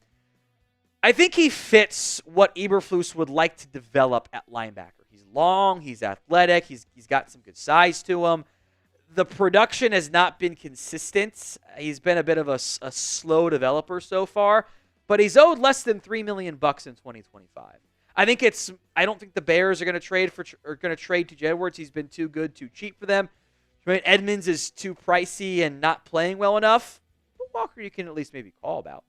I think he fits what Eberflus would like to develop at linebacker. He's long, he's athletic, he's got some good size to him. The production has not been consistent. He's been a bit of a slow developer so far, but he's owed less than $3 million in 2025. I don't think the Bears are going to trade TJ Edwards. He's been too good, too cheap for them. Tremaine Edmonds is too pricey and not playing well enough. But Walker, you can at least maybe call about.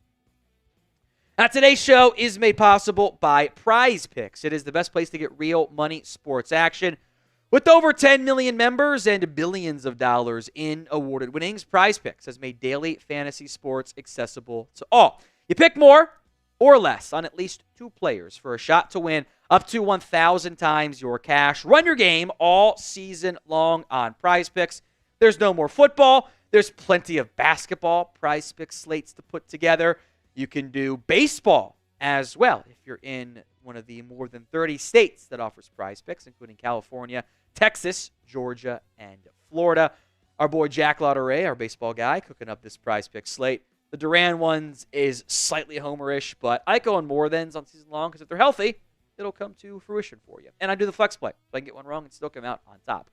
Now, today's show is made possible by Prize Picks. It is the best place to get real money sports action. With over 10 million members and billions of dollars in awarded winnings, Prize Picks has made daily fantasy sports accessible to all. You pick more or less on at least 2 players for a shot to win up to 1,000 times your cash. Run your game all season long on Prize Picks. There's no more football. There's plenty of basketball Prize Picks slates to put together. You can do baseball as well if you're in one of the more than 30 states that offers prize picks, including California, Texas, Georgia, and Florida. Our boy Jack Lauderay, our baseball guy, cooking up this prize pick slate. The Duran ones is slightly homerish, but I go on more thans on season long because if they're healthy, it'll come to fruition for you. And I do the flex play. If I can get one wrong and still come out on top.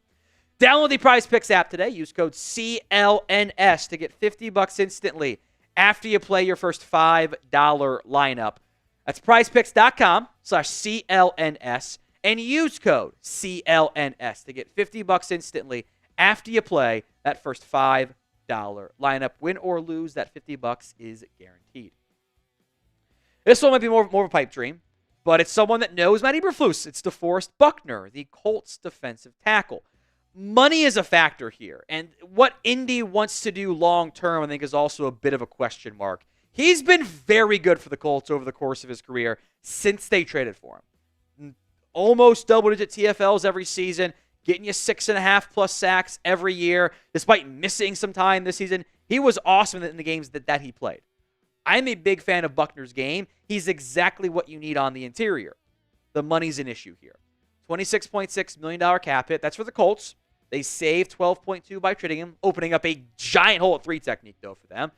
Download the Prize Picks app today. Use code CLNS to get $50 instantly after you play your first $5 lineup. That's prizepicks.com/CLNS and use code CLNS to get $50 instantly after you play that first $5 lineup. Win or lose, that $50 is guaranteed. This one might be more of a pipe dream, but it's someone that knows Matt Eberflus. It's DeForest Buckner, the Colts defensive tackle. Money is a factor here, and what Indy wants to do long-term, I think, is also a bit of a question mark. He's been very good for the Colts over the course of his career since they traded for him. Almost double-digit TFLs every season, getting you 6.5+ sacks every year, despite missing some time this season. He was awesome in the games that he played. I'm a big fan of Buckner's game. He's exactly what you need on the interior. The money's an issue here. $26.6 million cap hit. That's for the Colts. They saved $12.2 by trading him, opening up a giant hole at 3 technique, though, for them.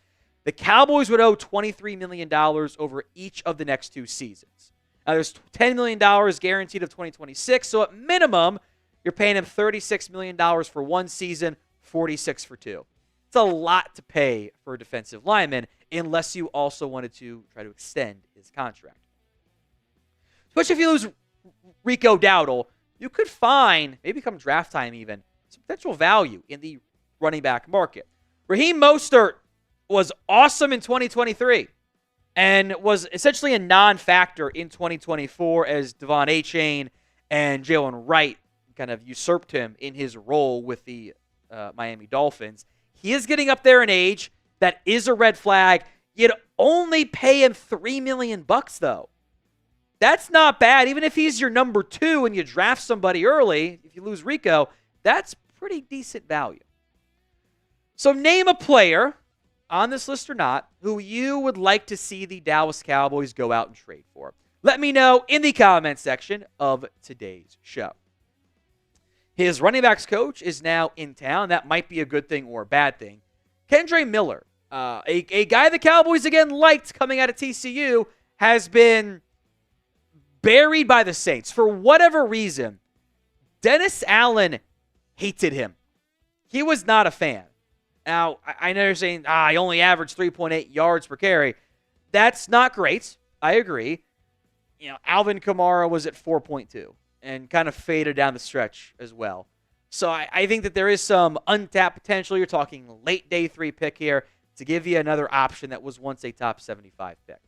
The Cowboys would owe $23 million over each of the next 2 seasons. Now, there's $10 million guaranteed of 2026, so at minimum, you're paying him $36 million for 1 season, $46 for 2. It's a lot to pay for a defensive lineman unless you also wanted to try to extend his contract. Especially if you lose Rico Dowdle, you could find, maybe come draft time even, some potential value in the running back market. Raheem Mostert was awesome in 2023 and was essentially a non-factor in 2024 as Devon Achane and Jalen Wright kind of usurped him in his role with the Miami Dolphins. He is getting up there in age. That is a red flag. You'd only pay him $3 million, though. That's not bad. Even if he's your number 2 and you draft somebody early, if you lose Rico, that's pretty decent value. So name a player, on this list or not, who you would like to see the Dallas Cowboys go out and trade for. Let me know in the comment section of today's show. His running backs coach is now in town. That might be a good thing or a bad thing. Kendre Miller, a guy the Cowboys again liked coming out of TCU, has been buried by the Saints. For whatever reason, Dennis Allen hated him. He was not a fan. Now, I know you're saying, he only averaged 3.8 yards per carry. That's not great. I agree. Alvin Kamara was at 4.2 and kind of faded down the stretch as well. So I think that there is some untapped potential. You're talking late day 3 pick here to give you another option that was once a top 75 pick.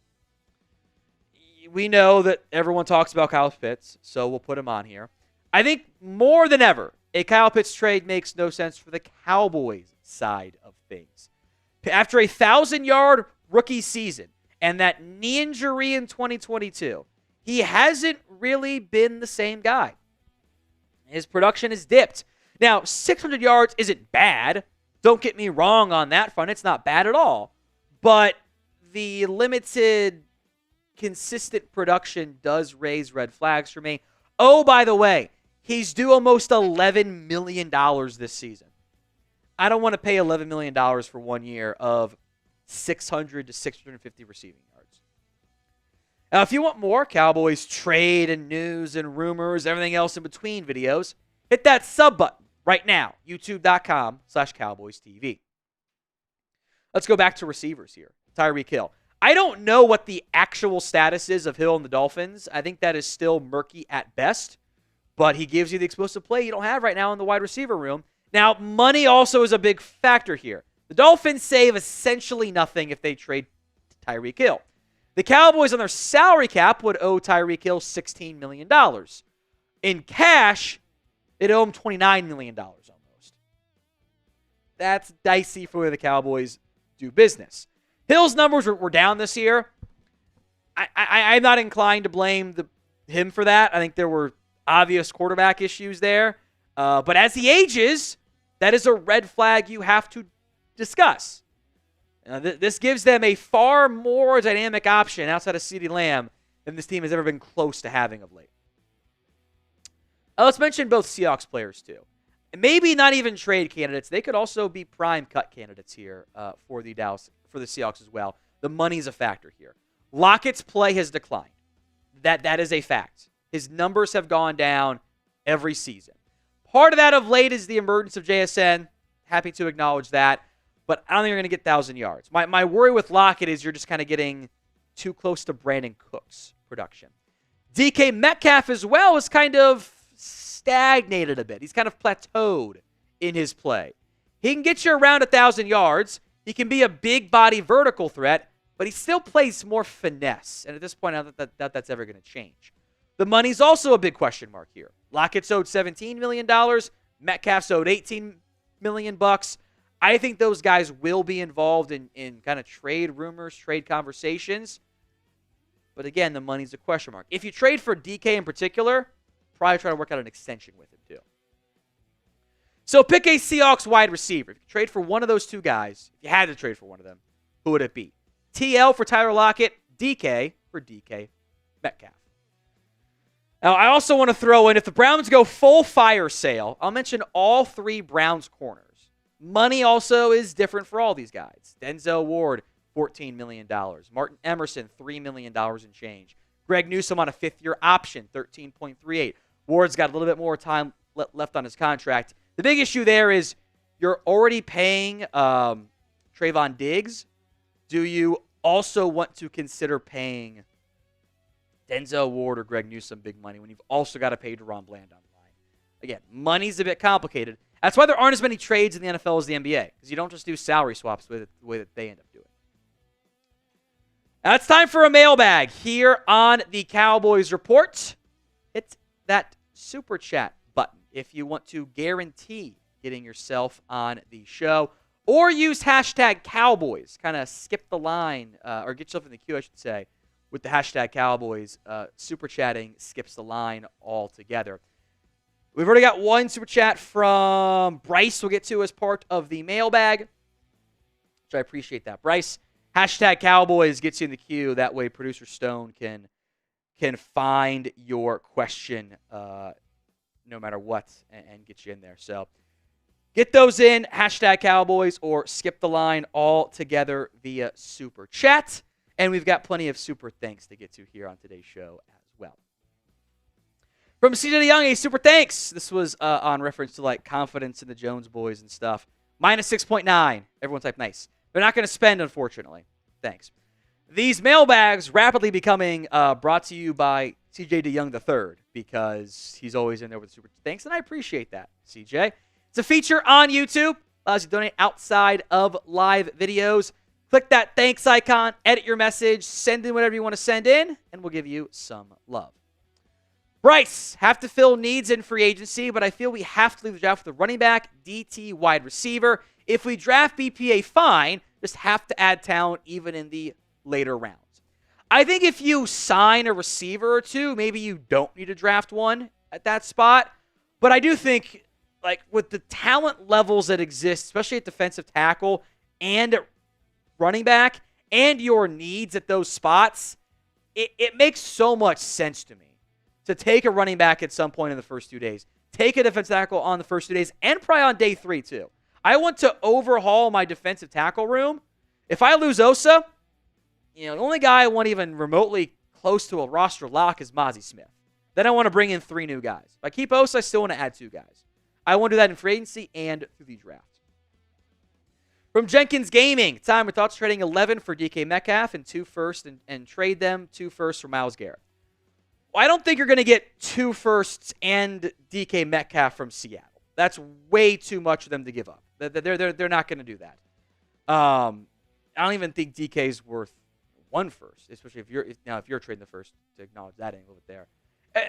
We know that everyone talks about Kyle Pitts, so we'll put him on here. I think more than ever, a Kyle Pitts trade makes no sense for the Cowboys side of things. After a 1,000-yard rookie season and that knee injury in 2022, he hasn't really been the same guy. His production has dipped. Now, 600 yards isn't bad. Don't get me wrong on that front. It's not bad at all. But the limited, consistent production does raise red flags for me. Oh, by the way, he's due almost $11 million this season. I don't want to pay $11 million for 1 year of 600 to 650 receiving yards. Now, if you want more Cowboys trade and news and rumors, everything else in between videos, hit that sub button right now, youtube.com/CowboysTV. Let's go back to receivers here. Tyreek Hill. I don't know what the actual status is of Hill and the Dolphins. I think that is still murky at best, but he gives you the explosive play you don't have right now in the wide receiver room. Now, money also is a big factor here. The Dolphins save essentially nothing if they trade Tyreek Hill. The Cowboys on their salary cap would owe Tyreek Hill $16 million. In cash, they'd owe him $29 million almost. That's dicey for where the Cowboys do business. Hill's numbers were down this year. I'm not inclined to blame him for that. I think there were obvious quarterback issues there. But as he ages, that is a red flag you have to discuss. This gives them a far more dynamic option outside of CeeDee Lamb than this team has ever been close to having of late. Let's mention both Seahawks players, too. Maybe not even trade candidates. They could also be prime cut candidates here for the Seahawks as well. The money's a factor here. Lockett's play has declined. That is a fact. His numbers have gone down every season. Part of that of late is the emergence of JSN. Happy to acknowledge that. But I don't think you're going to get 1,000 yards. My worry with Lockett is you're just kind of getting too close to Brandon Cooks' production. DK Metcalf as well is kind of stagnated a bit. He's kind of plateaued in his play. He can get you around 1,000 yards. He can be a big body vertical threat, but he still plays more finesse. And at this point, I don't think that's ever going to change. The money's also a big question mark here. Lockett's owed $17 million. Metcalf's owed $18 million. I think those guys will be involved in kind of trade rumors, trade conversations. But again, the money's a question mark. If you trade for DK in particular, probably try to work out an extension with him too. So pick a Seahawks wide receiver. If you trade for one of those two guys, if you had to trade for one of them, who would it be? TL for Tyler Lockett, DK for DK Metcalf. Now, I also want to throw in, if the Browns go full fire sale, I'll mention all three Browns corners. Money also is different for all these guys. Denzel Ward, $14 million. Martin Emerson, $3 million in change. Greg Newsome on a fifth-year option, $13.38. Ward's got a little bit more time left on his contract. The big issue there is you're already paying Trayvon Diggs. Do you also want to consider paying Denzel Ward or Greg Newsome big money when you've also got to pay Deron Bland on the line? Again, money's a bit complicated. That's why there aren't as many trades in the NFL as the NBA, because you don't just do salary swaps with it the way that they end up doing. Now it's time for a mailbag here on the Cowboys Report. Hit that super chat button if you want to guarantee getting yourself on the show, or use hashtag Cowboys. Kind of skip the line, or get yourself in the queue, I should say, with the hashtag Cowboys. Super chatting skips the line altogether. We've already got one super chat from Bryce we'll get to as part of the mailbag, which I appreciate that. Bryce, hashtag Cowboys gets you in the queue. That way Producer Stone can find your question no matter what and get you in there. So get those in, hashtag Cowboys, or skip the line altogether via super chat. And we've got plenty of super thanks to get to here on today's show as well. From CJ Young, a super thanks. This was on reference to like confidence in the Jones boys and stuff. Minus 6.9. Everyone type nice. They're not going to spend, unfortunately. Thanks. These mailbags rapidly becoming brought to you by CJ DeYoung III, because he's always in there with super thanks, and I appreciate that, CJ. It's a feature on YouTube. Allows you to donate outside of live videos. Click that thanks icon, edit your message, send in whatever you want to send in, and we'll give you some love. Bryce, have to fill needs in free agency, but I feel we have to leave the draft with a running back, DT, wide receiver. If we draft BPA, fine. Just have to add talent even in the later rounds. I think if you sign a receiver or two, maybe you don't need to draft one at that spot. But I do think, like, with the talent levels that exist, especially at defensive tackle and at running back, and your needs at those spots, it makes so much sense to me to take a running back at some point in the first 2 days, take a defensive tackle on the first 2 days, and probably on day 3 too. I want to overhaul my defensive tackle room. If I lose Osa, the only guy I want even remotely close to a roster lock is Mozzie Smith. Then I want to bring in 3 new guys. If I keep Osa, I still want to add 2 guys. I want to do that in free agency and through the draft. From Jenkins Gaming, time with thoughts trading 11 for DK Metcalf and 2 firsts and trade them 2 firsts for Myles Garrett. Well, I don't think you're going to get 2 firsts and DK Metcalf from Seattle. That's way too much for them to give up. They're not going to do that. I don't even think DK's worth 1 first, especially if you're trading the first, to acknowledge that angle there.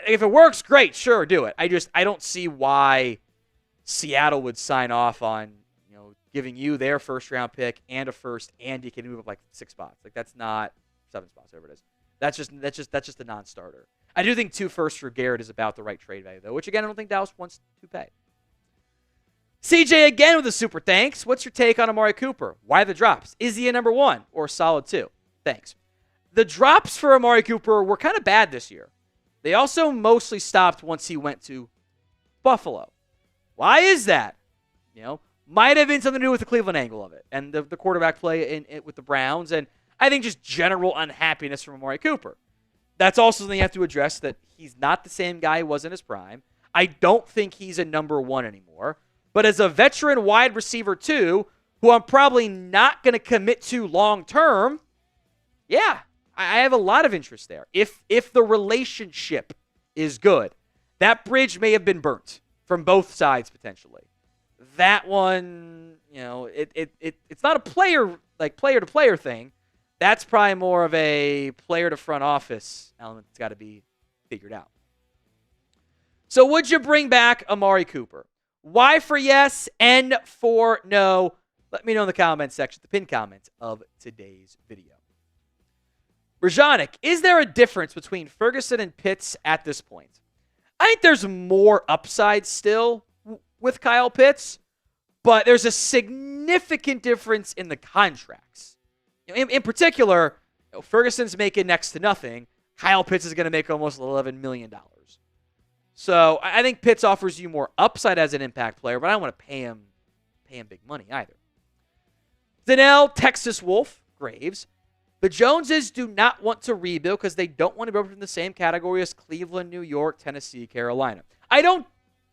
If it works, great, sure, do it. I don't see why Seattle would sign off on giving you their first-round pick and a first, and you can move up like 6 spots. Like, that's not 7 spots, whatever it is. That's just a non-starter. I do think 2 firsts for Garrett is about the right trade value, though, which again I don't think Dallas wants to pay. CJ again with a super thanks. What's your take on Amari Cooper? Why the drops? Is he a number 1 or solid 2? Thanks. The drops for Amari Cooper were kind of bad this year. They also mostly stopped once he went to Buffalo. Why is that? Might have been something to do with the Cleveland angle of it and the quarterback play with the Browns, and I think just general unhappiness from Amari Cooper. That's also something you have to address, that he's not the same guy he was in his prime. I don't think he's a number 1 anymore. But as a veteran wide receiver too, who I'm probably not going to commit to long term, yeah, I have a lot of interest there. If the relationship is good, that bridge may have been burnt from both sides potentially. That one, it's not a player to player thing. That's probably more of a player to front office element that's got to be figured out. So would you bring back Amari Cooper? Y for yes, N for no. Let me know in the comments section, the pinned comment of today's video. Rajanic, is there a difference between Ferguson and Pitts at this point? I think there's more upside still with Kyle Pitts, but there's a significant difference in the contracts. In particular, Ferguson's making next to nothing. Kyle Pitts is going to make almost $11 million. So I think Pitts offers you more upside as an impact player, but I don't want to pay him big money either. Danelle, Texas Wolf, Graves. The Joneses do not want to rebuild because they don't want to be in the same category as Cleveland, New York, Tennessee, Carolina. I don't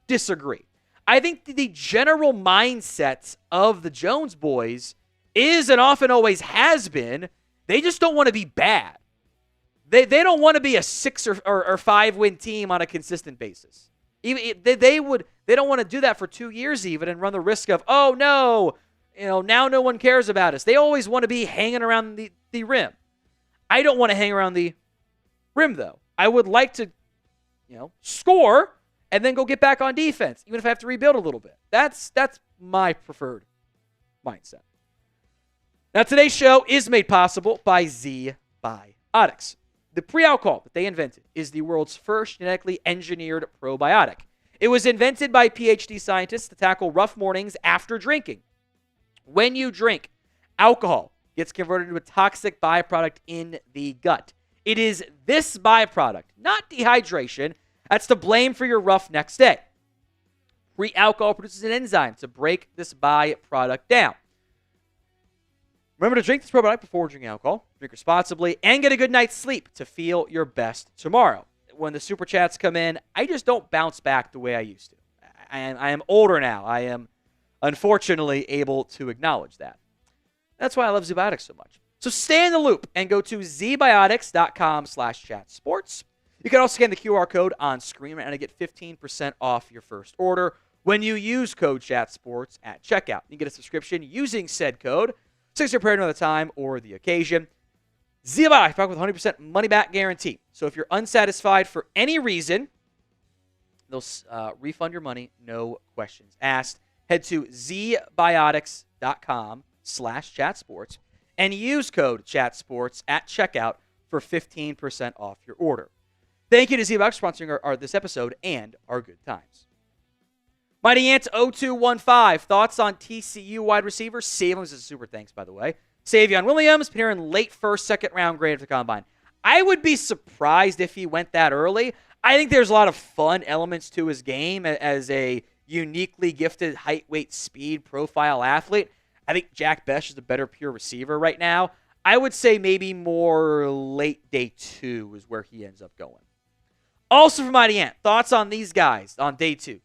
disagree. I think the general mindset of the Jones boys is, and often always has been, they just don't want to be bad. They don't want to be a 6 or 5 win team on a consistent basis. Even they don't want to do that for 2 years even and run the risk of, oh no, now no one cares about us. They always want to be hanging around the rim. I don't want to hang around the rim though. I would like to, score and then go get back on defense, even if I have to rebuild a little bit. That's my preferred mindset. Now today's show is made possible by Z-Biotics. The pre-alcohol that they invented is the world's first genetically engineered probiotic. It was invented by PhD scientists to tackle rough mornings after drinking. When you drink, alcohol gets converted into a toxic byproduct in the gut. It is this byproduct, not dehydration, that's to blame for your rough next day. Pre-alcohol produces an enzyme to break this byproduct down. Remember to drink this probiotic before drinking alcohol, drink responsibly, and get a good night's sleep to feel your best tomorrow. When the super chats come in, I just don't bounce back the way I used to. I am older now. I am, unfortunately, able to acknowledge that. That's why I love ZBiotics so much. So stay in the loop and go to zbiotics.com/chatsports. You can also scan the QR code on screen and get 15% off your first order when you use code chatsports at checkout. You get a subscription using said code. 6 year period, another time, or the occasion. ZBiotics, back with 100% money back guarantee. So if you're unsatisfied for any reason, they'll refund your money, no questions asked. Head to zbiotics.com/chatsports and use code chatsports at checkout for 15% off your order. Thank you to ZBiotics for sponsoring this episode and our good times. Mighty Ant 0215, thoughts on TCU wide receiver? Savion, this is a super thanks, by the way. Savion Williams, been here in late first, second round grade of the combine. I would be surprised if he went that early. I think there's a lot of fun elements to his game as a uniquely gifted height, weight, speed profile athlete. I think Jack Bech is a better pure receiver right now. I would say maybe more late day 2 is where he ends up going. Also from Mighty Ant, thoughts on these guys on day 2.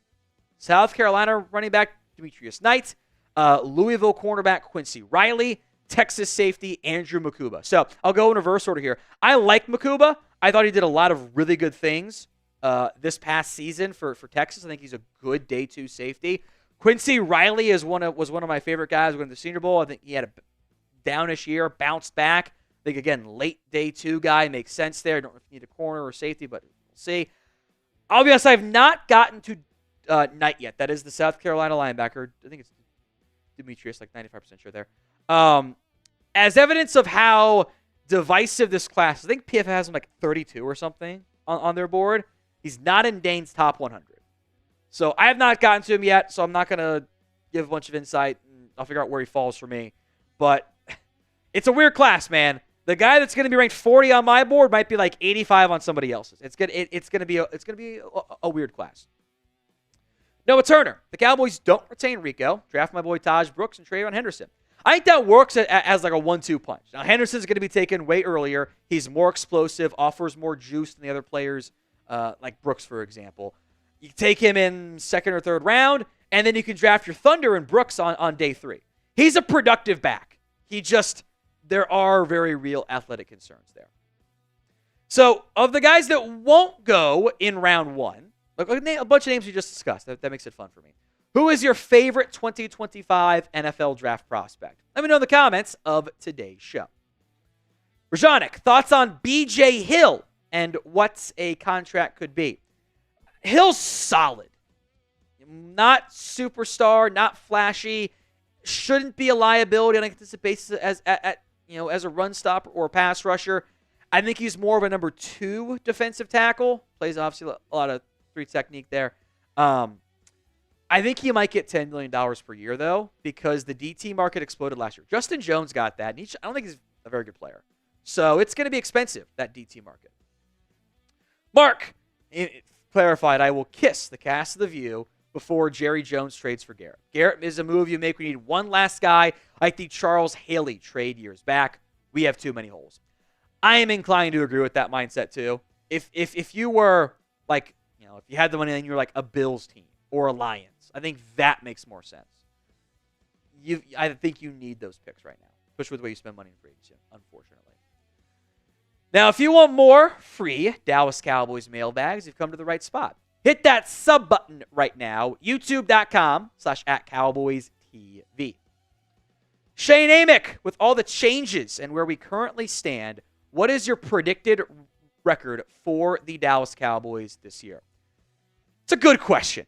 South Carolina running back Demetrius Knight, Louisville cornerback Quincy Riley, Texas safety Andrew Makuba. So I'll go in reverse order here. I like Makuba. I thought he did a lot of really good things this past season for Texas. I think he's a good day 2 safety. Quincy Riley was one of my favorite guys going to the Senior Bowl. I think he had a downish year, bounced back. I think, again, late day 2 guy makes sense there. Don't need a corner or safety, but we'll see. I'll be honest, I've not gotten to Knight yet. That is the South Carolina linebacker. I think it's Demetrius, like 95% sure there. As evidence of how divisive this class, I think PFF has him like 32 or something on their board. He's not in Dane's top 100. So I have not gotten to him yet, so I'm not going to give a bunch of insight, and I'll figure out where he falls for me. But it's a weird class, man. The guy that's going to be ranked 40 on my board might be like 85 on somebody else's. It's going to be a weird class. Noah Turner. The Cowboys don't retain Rico. Draft my boy Taj Brooks and Trayvon Henderson. I think that works as like a 1-2 punch. Now, Henderson's going to be taken way earlier. He's more explosive, offers more juice than the other players, like Brooks, for example. You take him in second or third round, and then you can draft your Thunder and Brooks on day 3. He's a productive back. There are very real athletic concerns there. So, of the guys that won't go in round 1, a bunch of names we just discussed. That makes it fun for me. Who is your favorite 2025 NFL draft prospect? Let me know in the comments of today's show. Rajanik, thoughts on B.J. Hill and what a contract could be? Hill's solid. Not superstar, not flashy. Shouldn't be a liability on a consistent basis as a run stopper or a pass rusher. I think he's more of a number 2 defensive tackle. Plays obviously a lot of 3 technique there. I think he might get $10 million per year, though, because the DT market exploded last year. Justin Jones got that, and I don't think he's a very good player. So it's going to be expensive, that DT market. Mark clarified, I will kiss the cast of The View before Jerry Jones trades for Garrett. Garrett is a move you make when you need one last guy like the Charles Haley trade years back. We have too many holes. I am inclined to agree with that mindset, too. If you were, like, if you had the money and you were like a Bills team or a Lions, I think that makes more sense. I think you need those picks right now, especially with the way you spend money in free agency, unfortunately. Now, if you want more free Dallas Cowboys mailbags, you've come to the right spot. Hit that sub button right now, youtube.com/@CowboysTV. Shane Amick, with all the changes and where we currently stand, what is your predicted record for the Dallas Cowboys this year? It's a good question.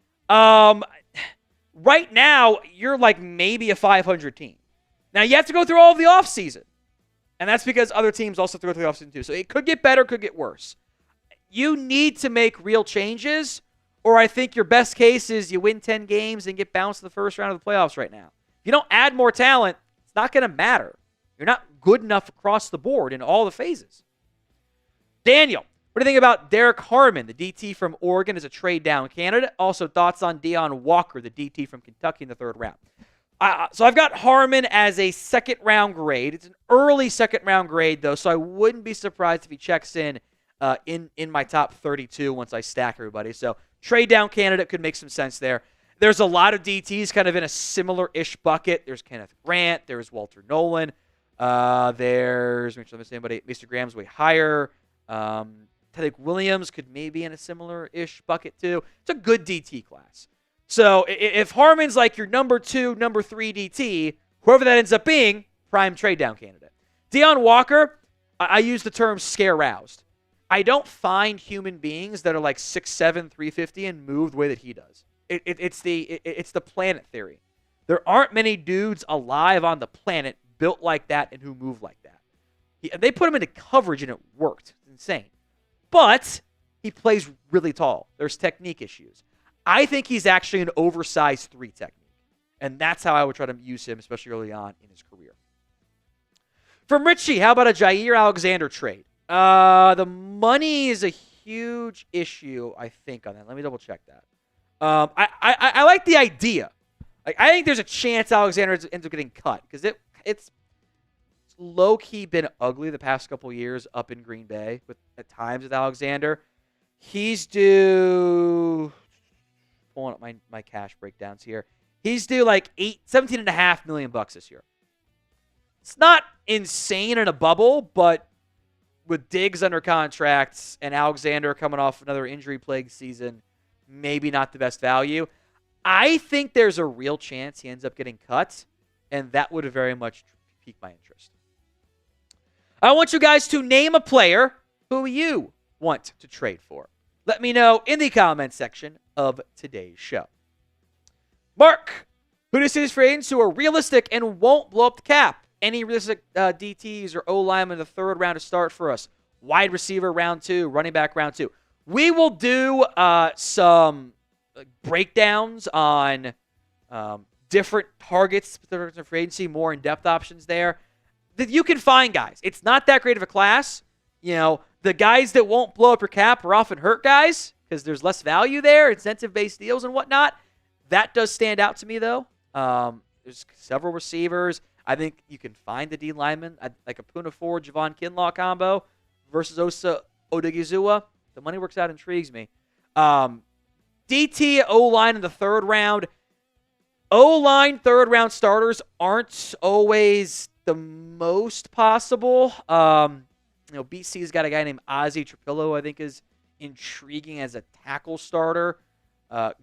Right now, you're like maybe a 500 team. Now, you have to go through all of the offseason. And that's because other teams also have to go through the offseason too. So it could get better, could get worse. You need to make real changes, or I think your best case is you win 10 games and get bounced in the first round of the playoffs right now. If you don't add more talent, it's not going to matter. You're not good enough across the board in all the phases. Daniel, what do you think about Derek Harmon, the DT from Oregon, as a trade-down candidate? Also, thoughts on Deion Walker, the DT from Kentucky in the third round. So I've got Harmon as a second-round grade. It's an early second-round grade, though, so I wouldn't be surprised if he checks in my top 32 once I stack everybody. So trade-down candidate could make some sense there. There's a lot of DTs kind of in a similar-ish bucket. There's Kenneth Grant. There's Walter Nolan. There's, make sure I'm missing anybody. Mr. Graham's way higher. Tedrick Williams could maybe in a similar-ish bucket, too. It's a good DT class. So if Harmon's like your number 2, number 3 DT, whoever that ends up being, prime trade-down candidate. Deion Walker, I use the term scare-roused. I don't find human beings that are like 6'7", 350 and move the way that he does. It's the planet theory. There aren't many dudes alive on the planet built like that and who move like that. They put him into coverage and it worked. It's insane. But he plays really tall. There's technique issues. I think he's actually an oversized 3 technique. And that's how I would try to use him, especially early on in his career. From Richie, how about a Jair Alexander trade? The money is a huge issue, I think, on that. Let me double check that. I like the idea. Like, I think there's a chance Alexander ends up getting cut because it's low-key been ugly the past couple years up in Green Bay at times with Alexander. He's due, pulling up my cash breakdowns here. He's due like $17.5 million this year. It's not insane in a bubble, but with Diggs under contracts and Alexander coming off another injury-plagued season, maybe not the best value. I think there's a real chance he ends up getting cut, and that would have very much piqued my interest. I want you guys to name a player who you want to trade for. Let me know in the comments section of today's show. Mark, who do you see as free agents who are realistic and won't blow up the cap? Any realistic DTs or O-linemen in the third round to start for us? Wide receiver round 2, running back round 2. We will do some breakdowns on different targets for free agency, more in-depth options there, that you can find guys. It's not that great of a class. The guys that won't blow up your cap are often hurt guys because there's less value there, incentive-based deals and whatnot. That does stand out to me, though. There's several receivers. I think you can find the D lineman, like a Puna Ford, Javon Kinlaw combo versus Osa Odigizua. The money works out, intrigues me. DT O-line in the third round. O-line third-round starters aren't always the most possible. BC's got a guy named Ozzie Trapillo, I think is intriguing as a tackle starter.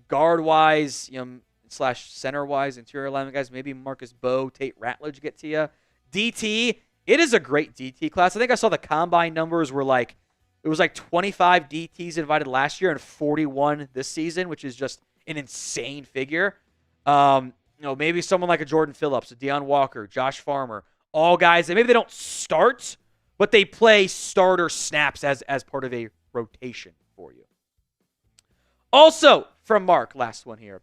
Guard-wise, slash center-wise, interior alignment guys, maybe Marcus Bowe, Tate Ratledge get to you. DT, it is a great DT class. I think I saw the combine numbers were it was 25 DTs invited last year and 41 this season, which is just an insane figure. Maybe someone like a Jordan Phillips, a Deion Walker, Josh Farmer, all guys that maybe they don't start, but they play starter snaps as part of a rotation for you. Also, from Mark, last one here.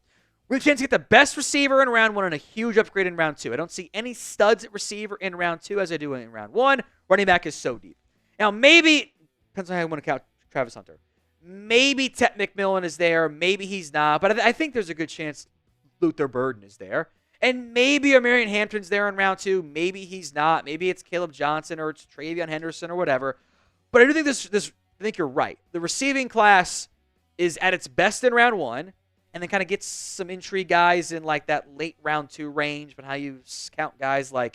We have a chance to get the best receiver in round 1 and a huge upgrade in round 2. I don't see any studs at receiver in round 2 as I do in round 1. Running back is so deep. Now, maybe, depends on how you want to count Travis Hunter. Maybe Tet McMillan is there. Maybe he's not. But I think there's a good chance Luther Burden is there. And maybe Amarian Hampton's there in round 2. Maybe he's not. Maybe it's Caleb Johnson or it's Travion Henderson or whatever. But I do think I think you're right. The receiving class is at its best in round 1. And then kind of gets some intrigue guys in that late round 2 range. But how you count guys I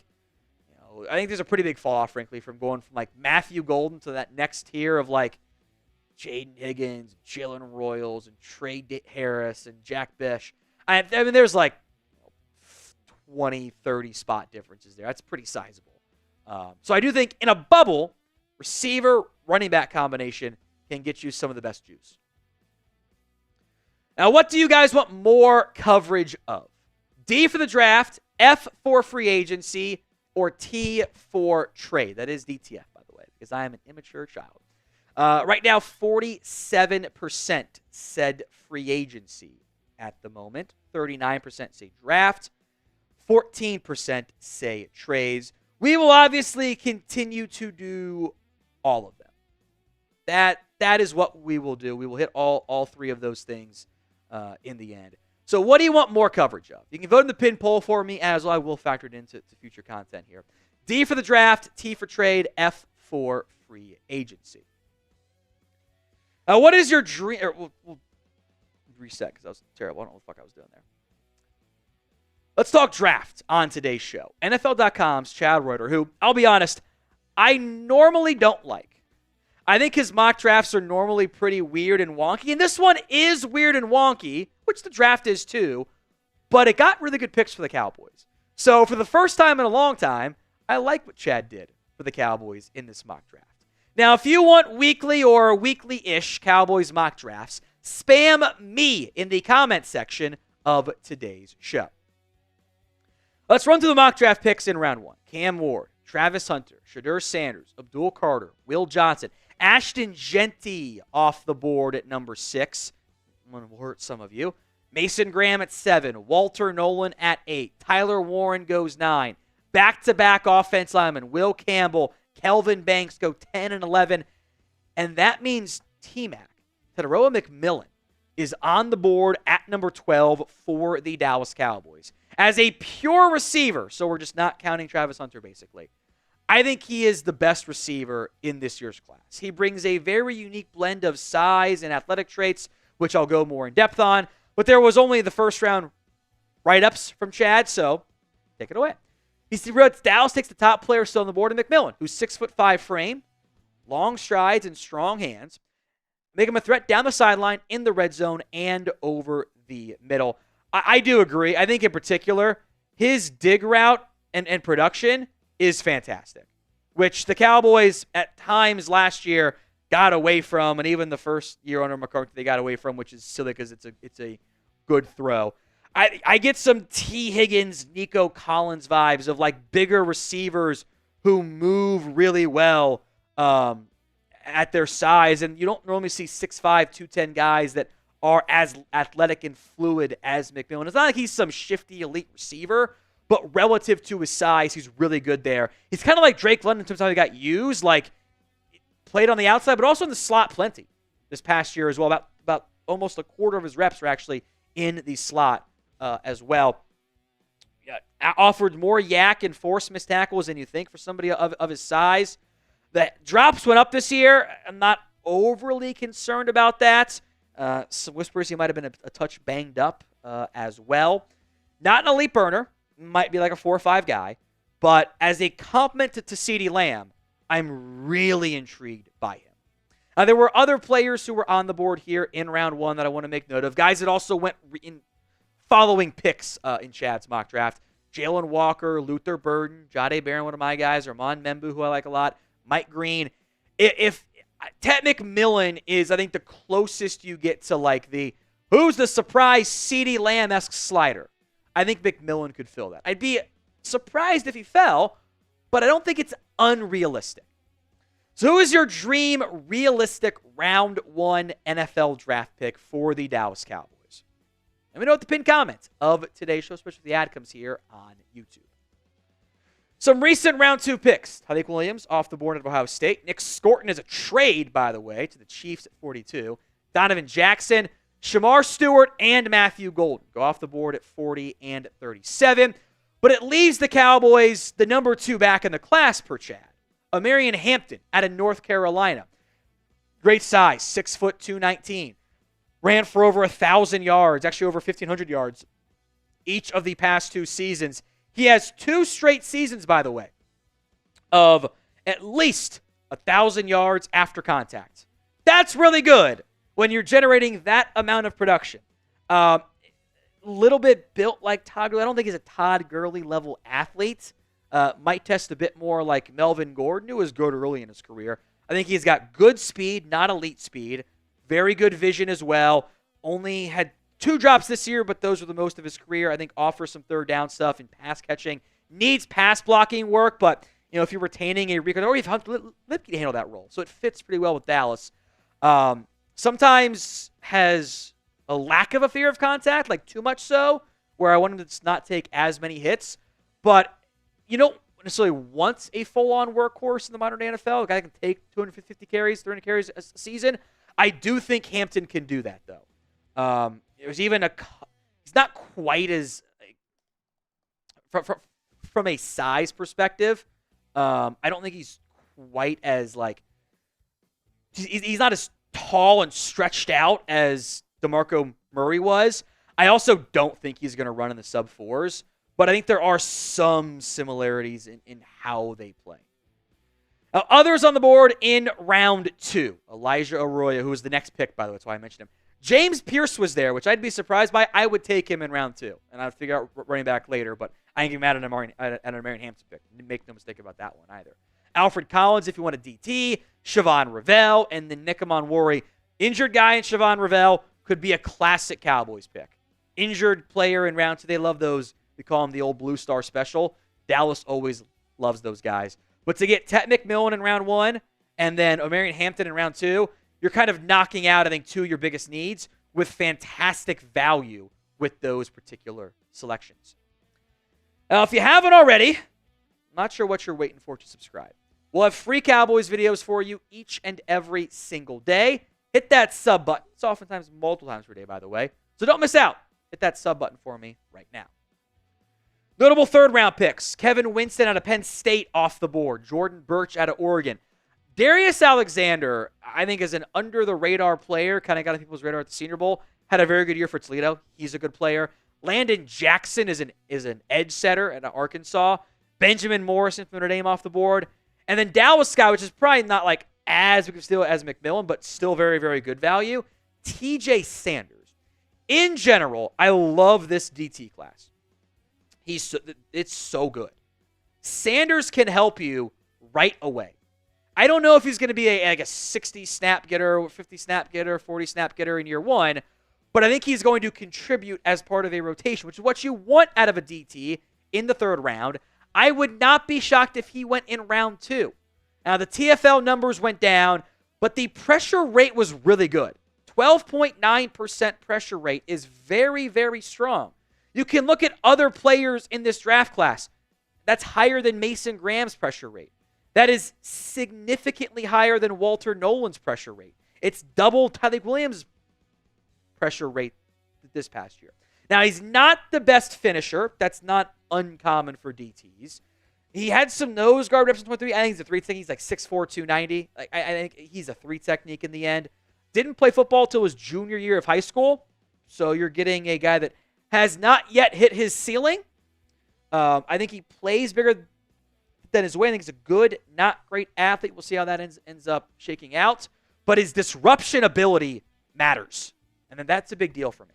think there's a pretty big fall off, frankly, from going from Matthew Golden to that next tier of Jaden Higgins, Jalen Royals, and Trey Harris, and Jack Bish. I mean, there's 20, 30 spot differences there. That's pretty sizable. So I do think in a bubble, receiver, running back combination can get you some of the best juice. Now, what do you guys want more coverage of? D for the draft, F for free agency, or T for trade? That is DTF, by the way, because I am an immature child. Right now, 47% said free agency at the moment. 39% say draft. 14% say trades. We will obviously continue to do all of them. That is what we will do. We will hit all three of those things in the end. So what do you want more coverage of? You can vote in the pin poll for me, as well. I will factor it into future content here. D for the draft, T for trade, F for free agency. What is your dream? We'll reset because that was terrible. I don't know what the fuck I was doing there. Let's talk draft on today's show. NFL.com's Chad Reuter, who, I'll be honest, I normally don't like. I think his mock drafts are normally pretty weird and wonky, and this one is weird and wonky, which the draft is too, but it got really good picks for the Cowboys. So for the first time in a long time, I like what Chad did for the Cowboys in this mock draft. Now, if you want weekly or weekly-ish Cowboys mock drafts, spam me in the comment section of today's show. Let's run through the mock draft picks in round 1. Cam Ward, Travis Hunter, Shadur Sanders, Abdul Carter, Will Johnson, Ashton Jeanty off the board at number 6. One will hurt some of you. Mason Graham at 7. Walter Nolan at 8. Tyler Warren goes 9. Back-to-back offense linemen. Will Campbell, Kelvin Banks go 10 and 11. And that means T-Mac, Tataroa McMillan, is on the board at number 12 for the Dallas Cowboys. As a pure receiver, so we're just not counting Travis Hunter, basically, I think he is the best receiver in this year's class. He brings a very unique blend of size and athletic traits, which I'll go more in depth on. But there was only the first round write-ups from Chad, so take it away. Dallas takes the top player still on the board in McMillan, who's 6'5" frame, long strides, and strong hands. Make him a threat down the sideline, in the red zone, and over the middle. I do agree. I think in particular, his dig route and production is fantastic, which the Cowboys at times last year got away from, and even the first year under McCarthy they got away from, which is silly because it's a good throw. I get some T. Higgins, Nico Collins vibes of bigger receivers who move really well at their size, and you don't normally see 6'5", 210 guys that are as athletic and fluid as McMillan. It's not like he's some shifty elite receiver, but relative to his size, he's really good there. He's kind of like Drake London in terms of how he got used, like played on the outside, but also in the slot plenty this past year as well. About almost a quarter of his reps are actually in the slot as well. Offered more yak and force missed tackles than you think for somebody of his size. The drops went up this year. I'm not overly concerned about that. Some whispers he might have been a touch banged up as well. Not an elite burner. Might be like a 4 or 5 guy. But as a compliment to CeeDee Lamb, I'm really intrigued by him. There were other players who were on the board here in round 1 that I want to make note of. Guys that also went in following picks in Chad's mock draft. Jalen Walker, Luther Burden, Jahdae Barron, one of my guys, Armand Membu, who I like a lot, Mike Green. If Ted McMillan is, I think, the closest you get to like the who's the surprise CeeDee Lamb-esque slider, I think McMillan could fill that. I'd be surprised if he fell, but I don't think it's unrealistic. So who is your dream realistic round 1 NFL draft pick for the Dallas Cowboys? Let me know at the pinned comment of today's show, especially if the ad comes here on YouTube. Some recent round 2 picks. Tyreek Williams off the board at Ohio State. Nick Scorton is a trade, by the way, to the Chiefs at 42. Donovan Jackson, Shamar Stewart, and Matthew Golden go off the board at 40 and 37. But it leaves the Cowboys the number 2 back in the class per Chad. Amarian Hampton out of North Carolina. Great size, 6 foot 219. Ran for over 1,000 yards, actually over 1,500 yards each of the past 2 seasons. He has 2 straight seasons, by the way, of at least 1,000 yards after contact. That's really good when you're generating that amount of production. Little bit built like Todd Gurley. I don't think he's a Todd Gurley level athlete. Might test a bit more like Melvin Gordon, who was good early in his career. I think he's got good speed, not elite speed. Very good vision as well. Only had 2 drops this year, but those were the most of his career. I think offers some third down stuff and pass catching. Needs pass blocking work, but if you're retaining a Rico, or if Hunter Lipke to handle that role. So it fits pretty well with Dallas. Sometimes has a lack of a fear of contact, like too much so, where I want him to not take as many hits. But you don't necessarily want a full-on workhorse in the modern day NFL. A guy that can take 250 carries, 300 carries a season. I do think Hampton can do that, though. There's even he's not quite as, from a size perspective, I don't think he's quite as, he's not as tall and stretched out as DeMarco Murray was. I also don't think he's going to run in the sub-4s, but I think there are some similarities in how they play. Others on the board in round 2. Elijah Arroyo, who was the next pick, by the way. That's why I mentioned him. James Pierce was there, which I'd be surprised by. I would take him in round 2, and I'd figure out running back later, but I ain't get mad at an Amarian Hampton pick. Make no mistake about that one either. Alfred Collins, if you want a DT. Siobhan Revell, and then Nick Amonwori. Injured guy in Siobhan Revell could be a classic Cowboys pick. Injured player in round 2. They love those. We call them the old Blue Star Special. Dallas always loves those guys. But to get Ted McMillan in round 1 and then Amarian Hampton in round 2, you're kind of knocking out, I think, 2 of your biggest needs with fantastic value with those particular selections. Now, if you haven't already, I'm not sure what you're waiting for to subscribe. We'll have free Cowboys videos for you each and every single day. Hit that sub button. It's oftentimes multiple times per day, by the way. So don't miss out. Hit that sub button for me right now. Notable third-round picks. Kevin Winston out of Penn State off the board. Jordan Birch out of Oregon. Darius Alexander, I think, is an under-the-radar player. Kind of got on people's radar at the Senior Bowl. Had a very good year for Toledo. He's a good player. Landon Jackson is an edge setter at Arkansas. Benjamin Morrison from Notre Dame off the board. And then Dallas guy, which is probably not like as big of a steal as McMillan, but still very, very good value. TJ Sanders. In general, I love this DT class. It's so good. Sanders can help you right away. I don't know if he's going to be a 60 snap getter, 50 snap getter, 40 snap getter in year 1, but I think he's going to contribute as part of a rotation, which is what you want out of a DT in the 3rd round. I would not be shocked if he went in round 2. Now, the TFL numbers went down, but the pressure rate was really good. 12.9% pressure rate is very, very strong. You can look at other players in this draft class. That's higher than Mason Graham's pressure rate. That is significantly higher than Walter Nolan's pressure rate. It's double Tyleik Williams' pressure rate this past year. Now, he's not the best finisher. That's not uncommon for DTs. He had some nose guard reps in 23. I think he's a 3 technique. He's like 6'4", 290. I think he's a 3 technique in the end. Didn't play football till his junior year of high school. So you're getting a guy that has not yet hit his ceiling. I think he plays bigger than his weight. I think he's a good, not great athlete. We'll see how that ends up shaking out. But his disruption ability matters. And then that's a big deal for me.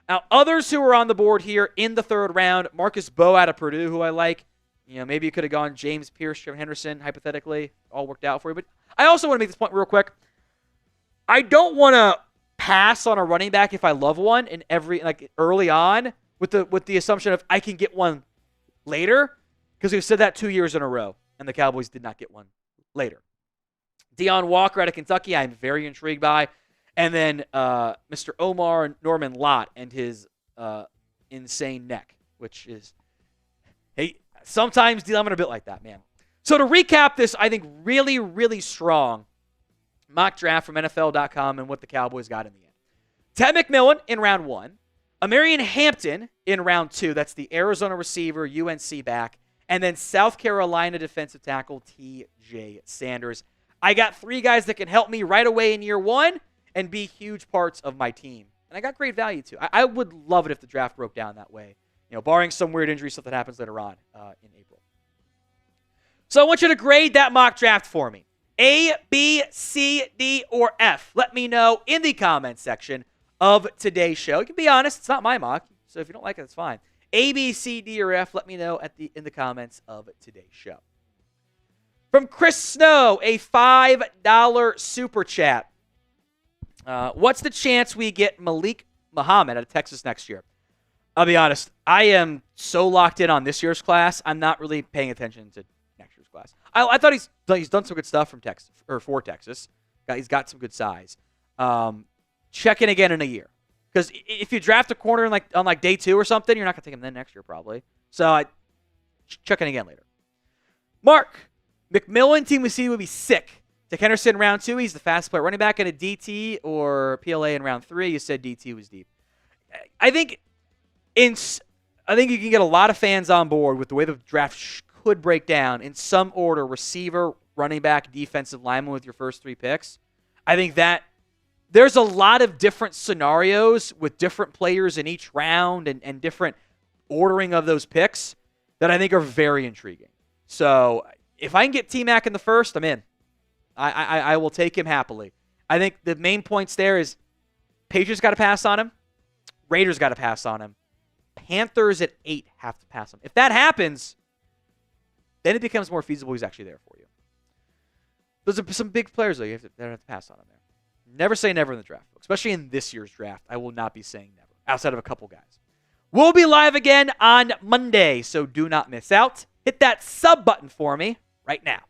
Now, others who are on the board here in the third round, Marcus Bowe out of Purdue, who I like. Maybe you could have gone James Pierce, Trevor Henderson, hypothetically. All worked out for you. But I also want to make this point real quick. I don't want to pass on a running back if I love one in early on with the assumption of I can get one later, because we've said that 2 years in a row, and the Cowboys did not get one later. Deion Walker out of Kentucky, I'm very intrigued by. And then Mr. Omar Norman Lott and his insane neck, which is, hey, sometimes I'm a bit like that, man. So to recap this, I think really, really strong mock draft from NFL.com and what the Cowboys got in the end. Ted McMillan in round 1. Amarian Hampton in round 2. That's the Arizona receiver, UNC back. And then South Carolina defensive tackle T.J. Sanders. I got 3 guys that can help me right away in year 1 and be huge parts of my team. And I got great value, too. I would love it if the draft broke down that way, barring some weird injury stuff that happens later on in April. So I want you to grade that mock draft for me. A, B, C, D, or F. Let me know in the comments section of today's show. You can be honest. It's not my mock, so if you don't like it, it's fine. A, B, C, D, or F. Let me know in the comments of today's show. From Chris Snow, a $5 super chat. What's the chance we get Malik Muhammad out of Texas next year? I'll be honest. I am so locked in on this year's class, I'm not really paying attention to next year's class. I thought he's done some good stuff for Texas. He's got some good size. Check in again in a year, because if you draft a corner on day 2 or something, you're not gonna take him then next year probably. So check in again later. Mark McMillan, team we see would be sick. Take Henderson in round 2. He's the fastest player running back in a DT or PLA in round 3. You said DT was deep. I think you can get a lot of fans on board with the way the draft could break down in some order: receiver, running back, defensive lineman with your first 3 picks. I think that there's a lot of different scenarios with different players in each round and different ordering of those picks that I think are very intriguing. So if I can get T-Mac in the first, I'm in. I will take him happily. I think the main points there is Patriots got to pass on him. Raiders got to pass on him. Panthers at 8 have to pass him. If that happens, then it becomes more feasible he's actually there for you. Those are some big players, though, you have to pass on him there. Never say never in the draft, especially in this year's draft. I will not be saying never, outside of a couple guys. We'll be live again on Monday, so do not miss out. Hit that sub button for me right now.